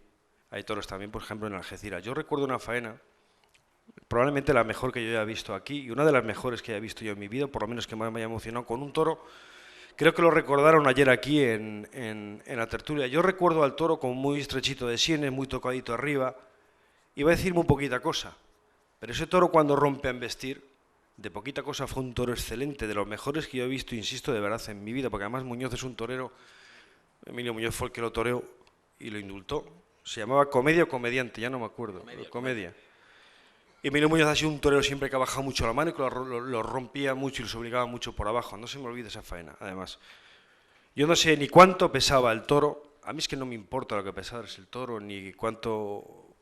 Hay toros también, por ejemplo, en Algeciras. Yo recuerdo una faena, probablemente la mejor que yo haya visto aquí, y una de las mejores que haya visto yo en mi vida, por lo menos que más me haya emocionado, con un toro, creo que lo recordaron ayer aquí en la tertulia. Yo recuerdo al toro como muy estrechito de sienes, muy tocadito arriba. Iba a decir muy poquita cosa, pero ese toro cuando rompe a embestir, de poquita cosa fue un toro excelente, de los mejores que yo he visto, insisto, de verdad, en mi vida, porque además Muñoz es un torero, Emilio Muñoz fue el que lo toreó y lo indultó. Se llamaba Comedia o Comediante, ya no me acuerdo, Comedia. Emilio Muñoz ha sido un torero siempre que ha bajado mucho la mano y que lo rompía mucho y los obligaba mucho por abajo, no se me olvide esa faena, además. Yo no sé ni cuánto pesaba el toro, a mí es que no me importa lo que pesara el toro, ni cuánto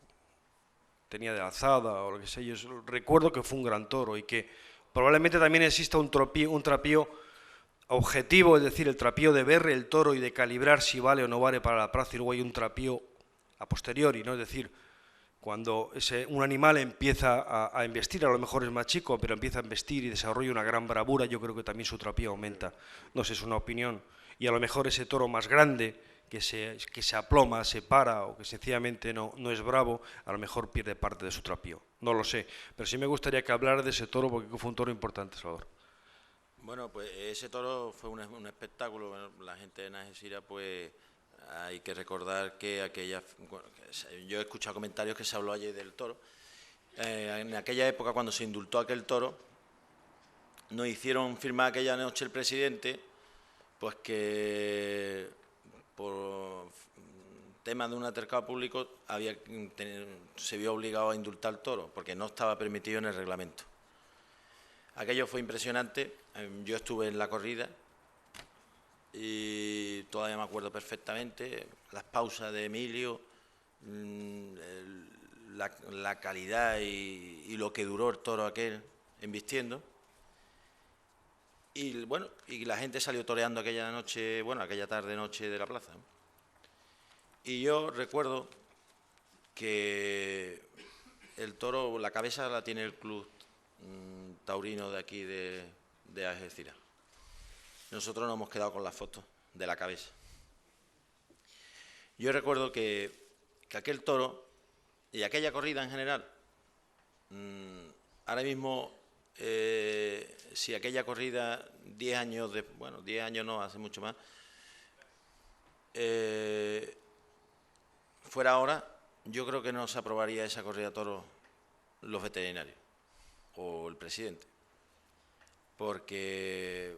tenía de alzada o lo que sea. Yo recuerdo que fue un gran toro y que probablemente también exista un trapío objetivo, es decir, el trapío de ver el toro y de calibrar si vale o no vale para la plaza, y luego hay un trapío a posteriori, ¿no? Es decir, cuando un animal empieza a embestir, a lo mejor es más chico, pero empieza a embestir y desarrolla una gran bravura, yo creo que también su trapío aumenta. No sé, es una opinión. Y a lo mejor ese toro más grande, que se aploma, se para o que sencillamente no es bravo, a lo mejor pierde parte de su trapío. No lo sé, pero sí me gustaría que hablara de ese toro porque fue un toro importante, Salvador. Bueno, pues ese toro fue un espectáculo. Bueno, la gente de Algeciras, pues hay que recordar que yo he escuchado comentarios que se habló ayer del toro. En aquella época, cuando se indultó aquel toro, nos hicieron firmar aquella noche el presidente, pues que por tema de un altercado público se vio obligado a indultar al toro, porque no estaba permitido en el reglamento. Aquello fue impresionante. Yo estuve en la corrida y todavía me acuerdo perfectamente las pausas de Emilio, la calidad y lo que duró el toro aquel embistiendo. Y bueno, y la gente salió toreando aquella noche, bueno, aquella tarde-noche de la plaza. Y yo recuerdo que el toro, la cabeza la tiene el club taurino de aquí de Algeciras. Nosotros nos hemos quedado con las fotos de la cabeza. Yo recuerdo que aquel toro y aquella corrida en general, ahora mismo, si aquella corrida 10 años, 10 años no, hace mucho más, fuera ahora, yo creo que no se aprobaría esa corrida de toros los veterinarios o el presidente, porque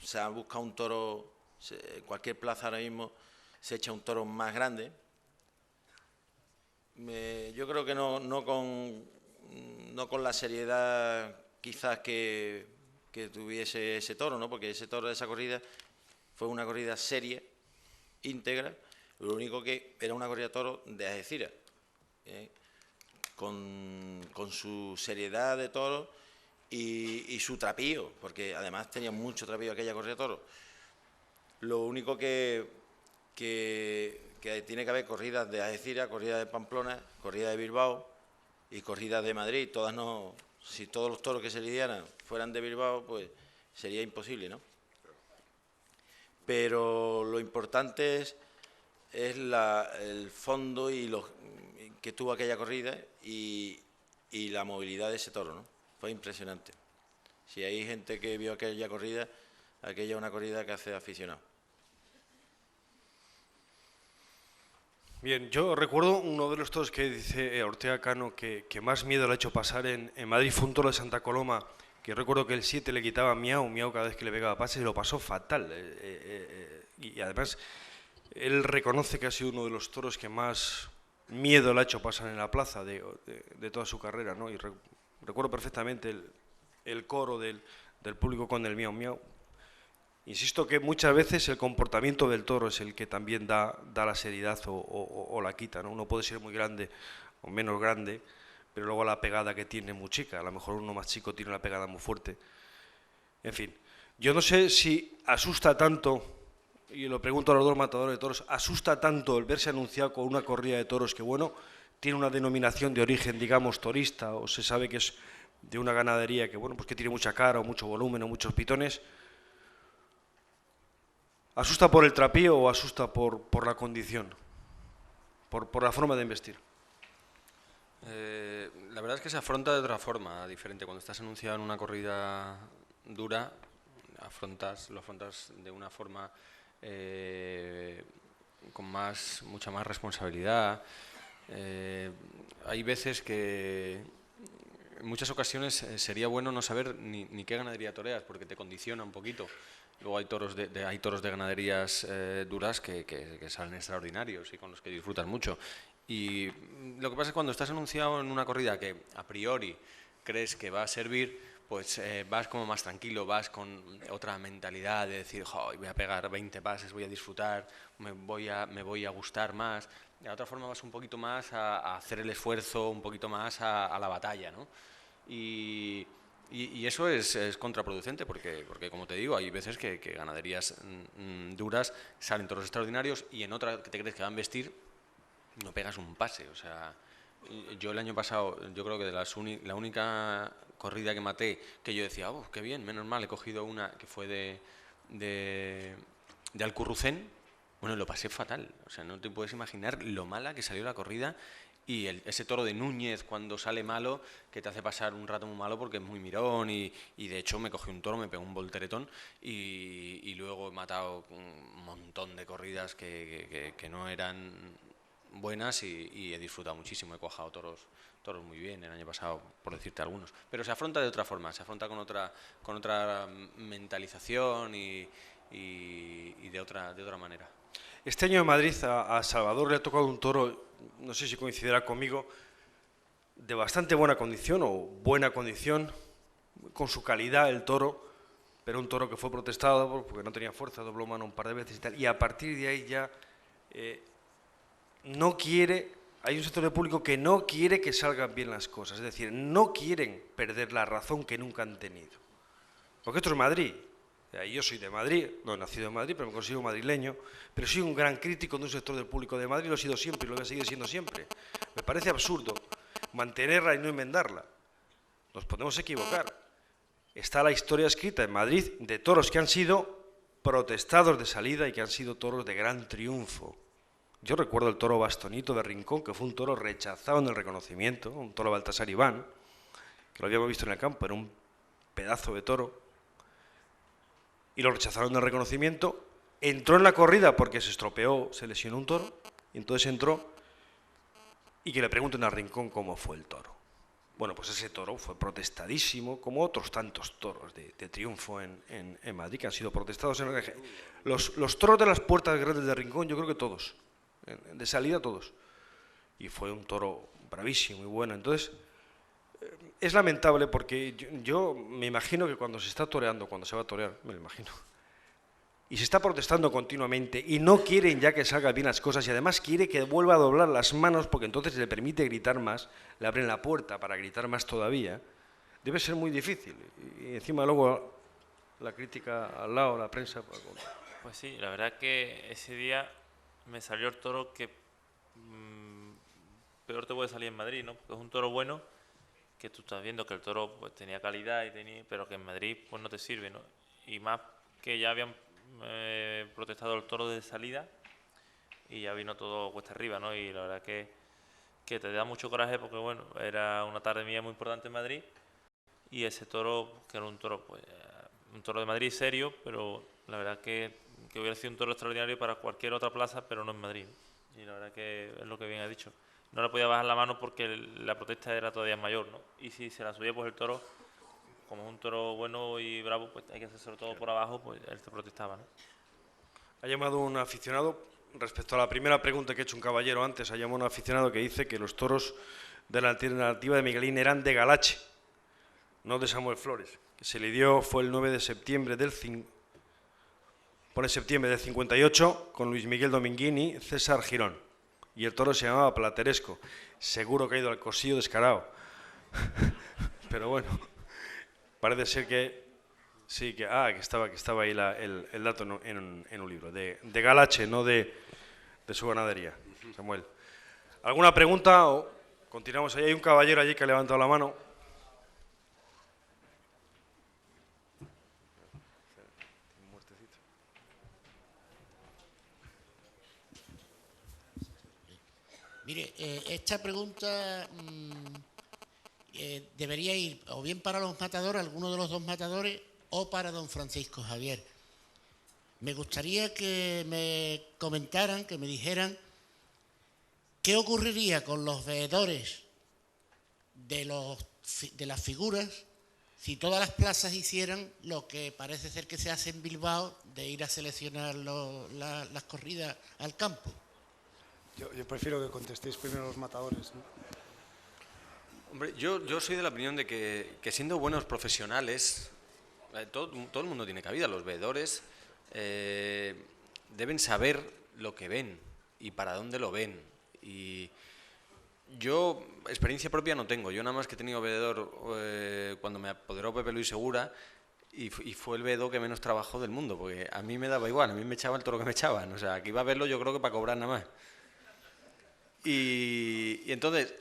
se ha buscado un toro, en cualquier plaza ahora mismo se echa un toro más grande. Yo creo que no con la seriedad quizás que tuviese ese toro, ¿no? Porque ese toro de esa corrida fue una corrida seria, íntegra, lo único que era una corrida de toro de Algeciras, con su seriedad de toro y su trapío, porque además tenía mucho trapío aquella corrida de toro. Lo único que tiene que haber corridas de Algeciras, corridas de Pamplona, corridas de Bilbao y corridas de Madrid. Todas no, si todos los toros que se lidiaran fueran de Bilbao, pues sería imposible, ¿no? Pero lo importante es el fondo y que tuvo aquella corrida y la movilidad de ese toro, ¿no? Fue impresionante. Si hay gente que vio aquella corrida, aquella es una corrida que hace aficionado. Bien, yo recuerdo uno de los toros que dice Ortega Cano que más miedo le ha hecho pasar en Madrid, fue un toro de Santa Coloma, que recuerdo que el 7 le quitaba miau cada vez que le pegaba pases y lo pasó fatal. Y además, él reconoce que ha sido uno de los toros que más miedo le ha hecho pasar en la plaza de toda su carrera, ¿no? Y recuerdo perfectamente el coro del público con el miau. Insisto que muchas veces el comportamiento del toro es el que también da la seriedad o la quita, ¿no? Uno puede ser muy grande o menos grande, pero luego la pegada que tiene es muy chica. A lo mejor uno más chico tiene una pegada muy fuerte. En fin, yo no sé si asusta tanto, y lo pregunto a los dos matadores de toros, asusta tanto el verse anunciado con una corrida de toros que, bueno, tiene una denominación de origen, digamos, torista, o se sabe que es de una ganadería que, bueno, pues que tiene mucha cara o mucho volumen o muchos pitones. ¿Asusta por el trapío o asusta por la condición? Por la forma de investir. La verdad es que se afronta de otra forma, diferente. Cuando estás anunciado en una corrida dura, lo afrontas de una forma con mucha más responsabilidad. Hay veces que en muchas ocasiones sería bueno no saber ni qué ganadería toreas, porque te condiciona un poquito. Luego hay toros de ganaderías duras que salen extraordinarios y con los que disfrutas mucho. Y lo que pasa es que cuando estás anunciado en una corrida que a priori crees que va a servir, pues vas como más tranquilo, vas con otra mentalidad de decir, voy a pegar 20 pases, voy a disfrutar, me voy a gustar más. De otra forma vas un poquito más a hacer el esfuerzo, un poquito más a la batalla, ¿no? Y eso es contraproducente porque, como te digo, hay veces que ganaderías duras salen toros extraordinarios y en otra que te crees que van a vestir no pegas un pase. O sea, yo el año pasado, yo creo que la única corrida que maté, que yo decía, qué bien, menos mal, he cogido una que fue de Alcurrucén, Bueno, lo pasé fatal. O sea, no te puedes imaginar lo mala que salió la corrida y ese toro de Núñez cuando sale malo, que te hace pasar un rato muy malo porque es muy mirón y de hecho me cogí un toro, me pegó un volteretón y luego he matado un montón de corridas que no eran buenas y he disfrutado muchísimo. He cuajado toros muy bien el año pasado, por decirte algunos. Pero se afronta de otra forma, se afronta con otra mentalización y de otra manera. Este año en Madrid a Salvador le ha tocado un toro, no sé si coincidirá conmigo, de bastante buena condición o buena condición, con su calidad el toro, pero un toro que fue protestado porque no tenía fuerza, dobló mano un par de veces y tal, y a partir de ahí ya no quiere, hay un sector del público que no quiere que salgan bien las cosas, es decir, no quieren perder la razón que nunca han tenido. Porque esto es Madrid. Yo soy de Madrid, no he nacido en Madrid, pero me considero madrileño, pero soy un gran crítico de un sector del público de Madrid, lo he sido siempre y lo voy a seguir siendo siempre. Me parece absurdo mantenerla y no enmendarla. Nos podemos equivocar. Está la historia escrita en Madrid de toros que han sido protestados de salida y que han sido toros de gran triunfo. Yo recuerdo el toro Bastonito de Rincón, que fue un toro rechazado en el reconocimiento, un toro Baltasar Iván, que lo habíamos visto en el campo, era un pedazo de toro, y lo rechazaron del reconocimiento, entró en la corrida porque se estropeó, se lesionó un toro, y entonces entró, y que le pregunten a Rincón cómo fue el toro. Bueno, pues ese toro fue protestadísimo, como otros tantos toros de triunfo en Madrid, que han sido protestados. Los toros de las puertas grandes de Rincón, yo creo que todos, de salida todos. Y fue un toro bravísimo y bueno. Entonces, es lamentable porque yo me imagino que cuando se está toreando, cuando se va a torear, me lo imagino, y se está protestando continuamente y no quieren ya que salgan bien las cosas y además quiere que vuelva a doblar las manos porque entonces le permite gritar más, le abren la puerta para gritar más todavía, debe ser muy difícil. Y encima luego la crítica al lado, la prensa. Pues sí, la verdad que ese día me salió el toro que peor te puede salir en Madrid, ¿no? Porque es un toro bueno, que tú estás viendo que el toro pues tenía calidad pero que en Madrid pues no te sirve, ¿no? Y más que ya habían protestado el toro de salida y ya vino todo cuesta arriba, ¿no? Y la verdad que te da mucho coraje porque bueno, era una tarde mía muy importante en Madrid y ese toro, que era un toro pues un toro de Madrid serio, pero la verdad que hubiera sido un toro extraordinario para cualquier otra plaza, pero no en Madrid. Y la verdad que es lo que bien ha dicho. No le podía bajar la mano porque la protesta era todavía mayor, ¿no? Y si se la subía, pues el toro, como es un toro bueno y bravo, pues hay que hacerlo todo por abajo, pues él se protestaba, ¿no? Ha llamado un aficionado, respecto a la primera pregunta que ha hecho un caballero antes, ha llamado un aficionado que dice que los toros de la alternativa de Miguelín eran de Galache, no de Samuel Flores, que se le dio, fue el 9 de septiembre del 58, con Luis Miguel Dominguín y César Girón. Y el toro se llamaba Plateresco. Seguro que ha ido al cosillo descarado. Pero bueno, parece ser que sí, que estaba ahí el dato en un libro. De Galache, no de su ganadería. Samuel. ¿Alguna pregunta o continuamos ahí? Hay un caballero allí que ha levantado la mano. Mire, esta pregunta debería ir o bien para los matadores, alguno de los dos matadores, o para don Francisco Javier. Me gustaría que me comentaran, que me dijeran qué ocurriría con los veedores de las figuras si todas las plazas hicieran lo que parece ser que se hace en Bilbao, de ir a seleccionar las corridas al campo. Yo prefiero que contestéis primero los matadores, ¿no? Hombre, yo soy de la opinión de que siendo buenos profesionales, todo el mundo tiene cabida. Los veedores deben saber lo que ven y para dónde lo ven. Y yo experiencia propia no tengo. Yo nada más que he tenido veedor cuando me apoderó Pepe Luis Segura y fue el veedor que menos trabajó del mundo, porque a mí me daba igual, a mí me echaba el toro que me echaban. O sea, que iba a verlo yo creo que para cobrar nada más. Y entonces,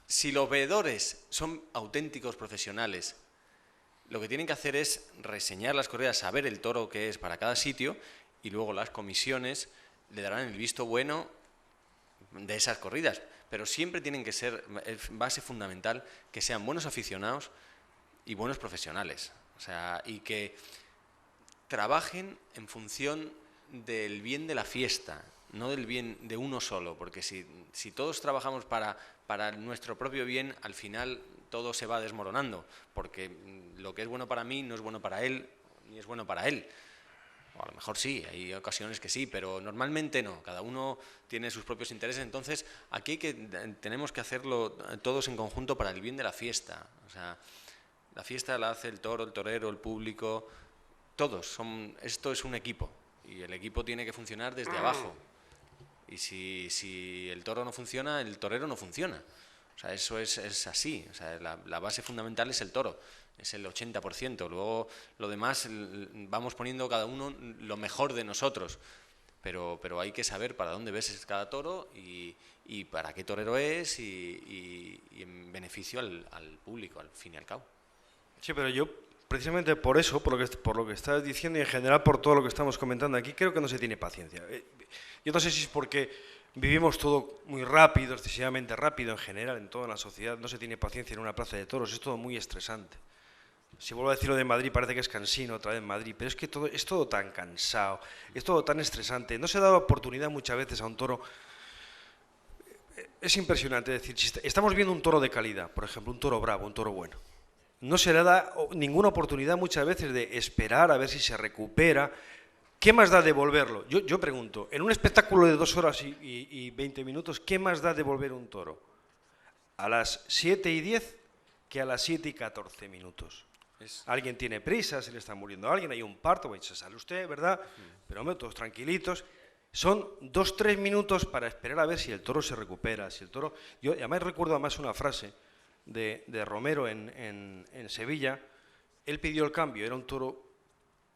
si los veedores son auténticos profesionales, lo que tienen que hacer es reseñar las corridas, saber el toro que es para cada sitio y luego las comisiones le darán el visto bueno de esas corridas, pero siempre tienen que ser, es base fundamental, que sean buenos aficionados y buenos profesionales, o sea, y que trabajen en función del bien de la fiesta, no del bien de uno solo, porque si todos trabajamos para nuestro propio bien, al final todo se va desmoronando, porque lo que es bueno para mí no es bueno para él, ni es bueno para él. O a lo mejor sí, hay ocasiones que sí, pero normalmente no, cada uno tiene sus propios intereses, entonces aquí tenemos que hacerlo todos en conjunto para el bien de la fiesta, o sea, la fiesta la hace el toro, el torero, el público, todos, esto es un equipo, y el equipo tiene que funcionar desde abajo, y si el toro no funciona, el torero no funciona, o sea, eso es así, o sea, la base fundamental es el toro, es el 80%, luego lo demás vamos poniendo cada uno lo mejor de nosotros, pero hay que saber para dónde ves cada toro y para qué torero es y en beneficio al público, al fin y al cabo. Sí, pero yo, precisamente por eso, por lo que estás diciendo y en general por todo lo que estamos comentando aquí, creo que no se tiene paciencia. Yo no sé si es porque vivimos todo muy rápido, excesivamente rápido en general, en toda la sociedad, no se tiene paciencia en una plaza de toros, es todo muy estresante. Si vuelvo a decir lo de Madrid, parece que es cansino otra vez Madrid, pero es que es todo tan cansado, es todo tan estresante. No se da la oportunidad muchas veces a un toro. Es impresionante, es decir, si estamos viendo un toro de calidad, por ejemplo, un toro bravo, un toro bueno. No se le da ninguna oportunidad muchas veces de esperar a ver si se recupera. ¿Qué más da devolverlo? Yo pregunto, en un espectáculo de 2 horas y 20 minutos, ¿qué más da devolver un toro? A las 7:10 que a las 7:14 minutos. Alguien tiene prisa, se le está muriendo a alguien, hay un parto, pues se sale usted, ¿verdad? Pero hombre, todos tranquilitos. Son 2-3 minutos para esperar a ver si el toro se recupera, si el toro... Yo además recuerdo una frase de Romero en Sevilla. Él pidió el cambio, era un toro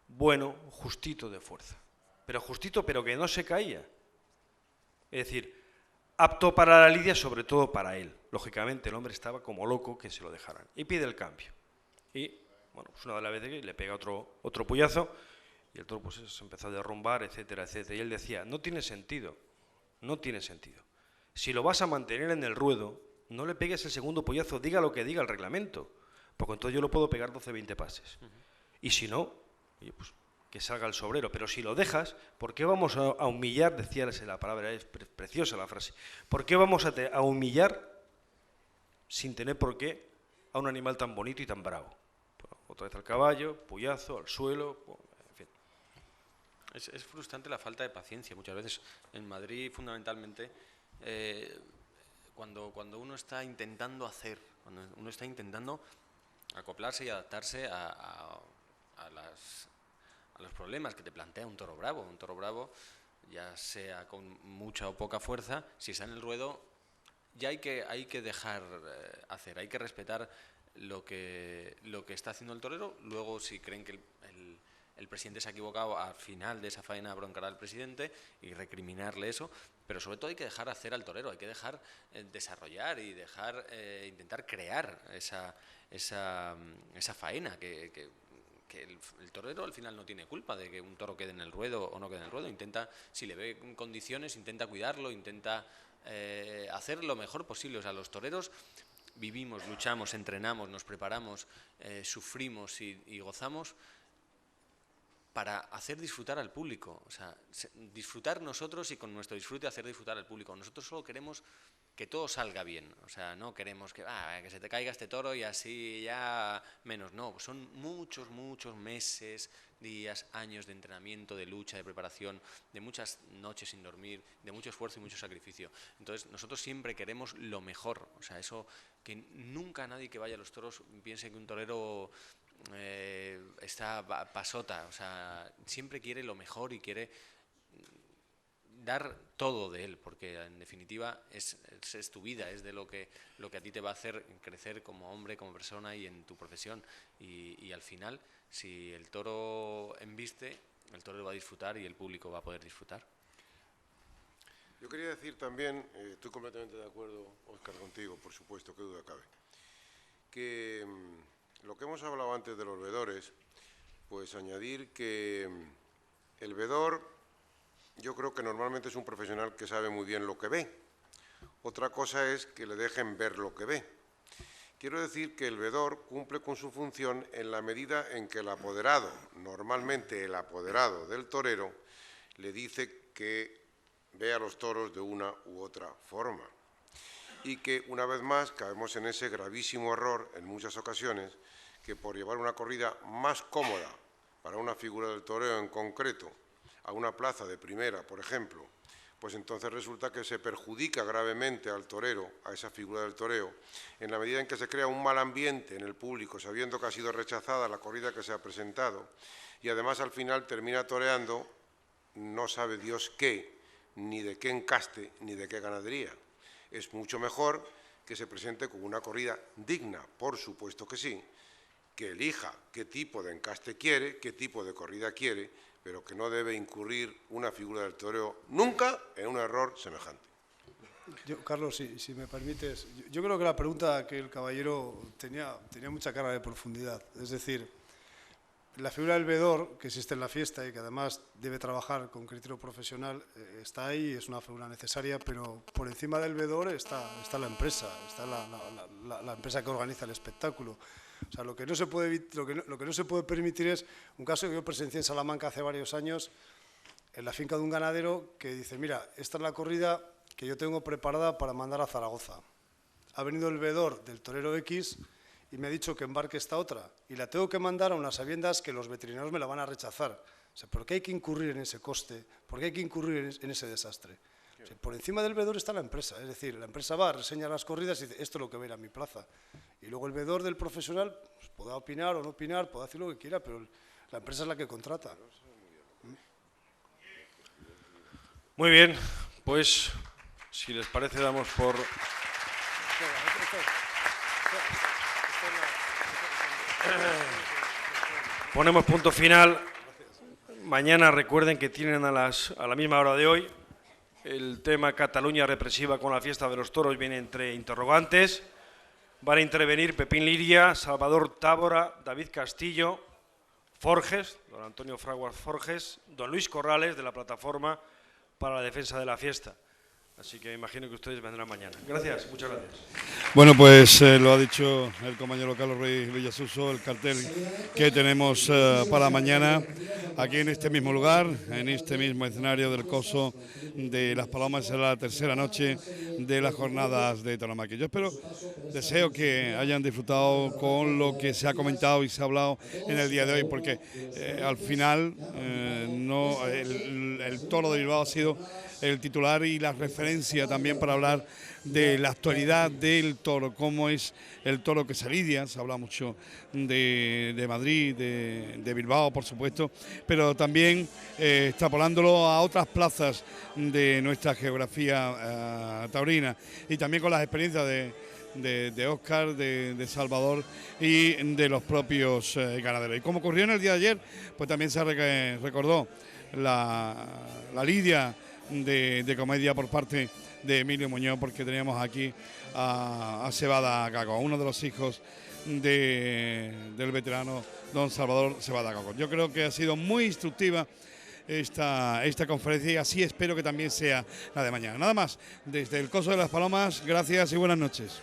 bueno, justito de fuerza, pero justito, pero que no se caía. Es decir, apto para la lidia, sobre todo para él. Lógicamente el hombre estaba como loco que se lo dejaran. Y pide el cambio. Y, bueno, pues una de las veces que le pega otro puyazo, y el toro pues se empezó a derrumbar, etcétera, etcétera. Y él decía, no tiene sentido, no tiene sentido. Si lo vas a mantener en el ruedo, no le pegues el segundo puyazo, diga lo que diga el reglamento, porque entonces yo lo puedo pegar 12-20 pases. Y si no, oye, pues que salga el sobrero. Pero si lo dejas, ¿por qué vamos a humillar? Decía la palabra, es preciosa la frase. ¿Por qué vamos a humillar sin tener por qué a un animal tan bonito y tan bravo? Bueno, otra vez al caballo, puyazo, al suelo, en fin. Es frustrante la falta de paciencia muchas veces. En Madrid, fundamentalmente, cuando uno está intentando cuando uno está intentando acoplarse y adaptarse a los problemas que te plantea un toro bravo. Un toro bravo, ya sea con mucha o poca fuerza, si está en el ruedo, ya hay que dejar hacer, hay que respetar lo que está haciendo el torero. Luego, si creen que el presidente se ha equivocado, al final de esa faena broncará al presidente y recriminarle eso, pero sobre todo hay que dejar hacer al torero, hay que dejar desarrollar y dejar intentar crear esa faena que el torero al final no tiene culpa de que un toro quede en el ruedo o no quede en el ruedo. Intenta, si le ve en condiciones, intenta cuidarlo, intenta hacer lo mejor posible. O sea, los toreros vivimos, luchamos, entrenamos, nos preparamos, sufrimos y gozamos para hacer disfrutar al público. O sea, disfrutar nosotros y con nuestro disfrute hacer disfrutar al público. Nosotros solo queremos que todo salga bien, o sea, no queremos que se te caiga este toro y así ya menos, no, son muchos meses, días, años de entrenamiento, de lucha, de preparación, de muchas noches sin dormir, de mucho esfuerzo y mucho sacrificio. Entonces nosotros siempre queremos lo mejor, o sea, eso, que nunca nadie que vaya a los toros piense que un torero está pasota, o sea, siempre quiere lo mejor y quiere dar todo de él, porque en definitiva es tu vida, es de lo que a ti te va a hacer crecer como hombre, como persona y en tu profesión. Y al final, si el toro embiste, el toro va a disfrutar y el público va a poder disfrutar. Yo quería decir también, estoy completamente de acuerdo, Óscar, contigo, por supuesto, qué duda cabe, que lo que hemos hablado antes de los vedores, pues añadir que el vedor yo creo que normalmente es un profesional que sabe muy bien lo que ve. Otra cosa es que le dejen ver lo que ve. Quiero decir que el veedor cumple con su función en la medida en que el apoderado, normalmente el apoderado del torero, le dice que vea los toros de una u otra forma. Y que, una vez más, caemos en ese gravísimo error, en muchas ocasiones, que por llevar una corrida más cómoda para una figura del toreo en concreto, a una plaza de primera, por ejemplo, pues entonces resulta que se perjudica gravemente al torero, a esa figura del toreo, en la medida en que se crea un mal ambiente en el público, sabiendo que ha sido rechazada la corrida que se ha presentado, y además al final termina toreando, no sabe Dios qué, ni de qué encaste, ni de qué ganadería. Es mucho mejor que se presente con una corrida digna, por supuesto que sí, que elija qué tipo de encaste quiere, qué tipo de corrida quiere, pero que no debe incurrir una figura del toreo nunca en un error semejante. Carlos, si me permites, yo creo que la pregunta que el caballero tenía mucha carga de profundidad. Es decir, la figura del veedor, que existe en la fiesta y que además debe trabajar con criterio profesional, está ahí, es una figura necesaria, pero por encima del veedor está la empresa, está la empresa que organiza el espectáculo. O sea, lo que no se puede permitir es un caso que yo presencié en Salamanca hace varios años, en la finca de un ganadero que dice, mira, esta es la corrida que yo tengo preparada para mandar a Zaragoza. Ha venido el veedor del torero X y me ha dicho que embarque esta otra y la tengo que mandar a unas sabiendas que los veterinarios me la van a rechazar. O sea, ¿por qué hay que incurrir en ese coste? ¿Por qué hay que incurrir en ese desastre? O sea, por encima del veedor está la empresa, es decir, la empresa va a reseñar las corridas y dice, esto es lo que va a ir a mi plaza. Y luego el veedor del profesional pues, podrá opinar o no opinar, podrá decir lo que quiera, pero la empresa es la que contrata. Muy bien, pues si les parece damos por... Ponemos punto final. Mañana recuerden que tienen a la misma hora de hoy el tema Cataluña represiva con la fiesta de los toros, viene entre interrogantes. Van a intervenir Pepín Liria, Salvador Tábora, David Castillo, Forges, don Antonio Fraguas Forges, don Luis Corrales de la Plataforma para la Defensa de la Fiesta. Así que imagino que ustedes vendrán mañana. Gracias, muchas gracias. Bueno, pues lo ha dicho el compañero Carlos Ruiz Villasuso, el cartel que tenemos para mañana, aquí en este mismo lugar, en este mismo escenario del Coso de Las Palomas, en la tercera noche de las jornadas de tauromaquia. Yo deseo que hayan disfrutado con lo que se ha comentado y se ha hablado en el día de hoy, porque al final el toro de Bilbao ha sido el titular y la referencia también para hablar de la actualidad del toro, cómo es el toro que se lidia. Se habla mucho de Madrid, de Bilbao, por supuesto, pero también extrapolándolo a otras plazas de nuestra geografía taurina, y también con las experiencias de Óscar, de Salvador y de los propios ganaderos. Y como ocurrió en el día de ayer, pues también se recordó la lidia de comedia por parte de Emilio Muñoz, porque teníamos aquí a Cebada Gago, uno de los hijos del veterano don Salvador Cebada Gago. Yo creo que ha sido muy instructiva esta conferencia y así espero que también sea la de mañana. Nada más, desde el Coso de Las Palomas, gracias y buenas noches.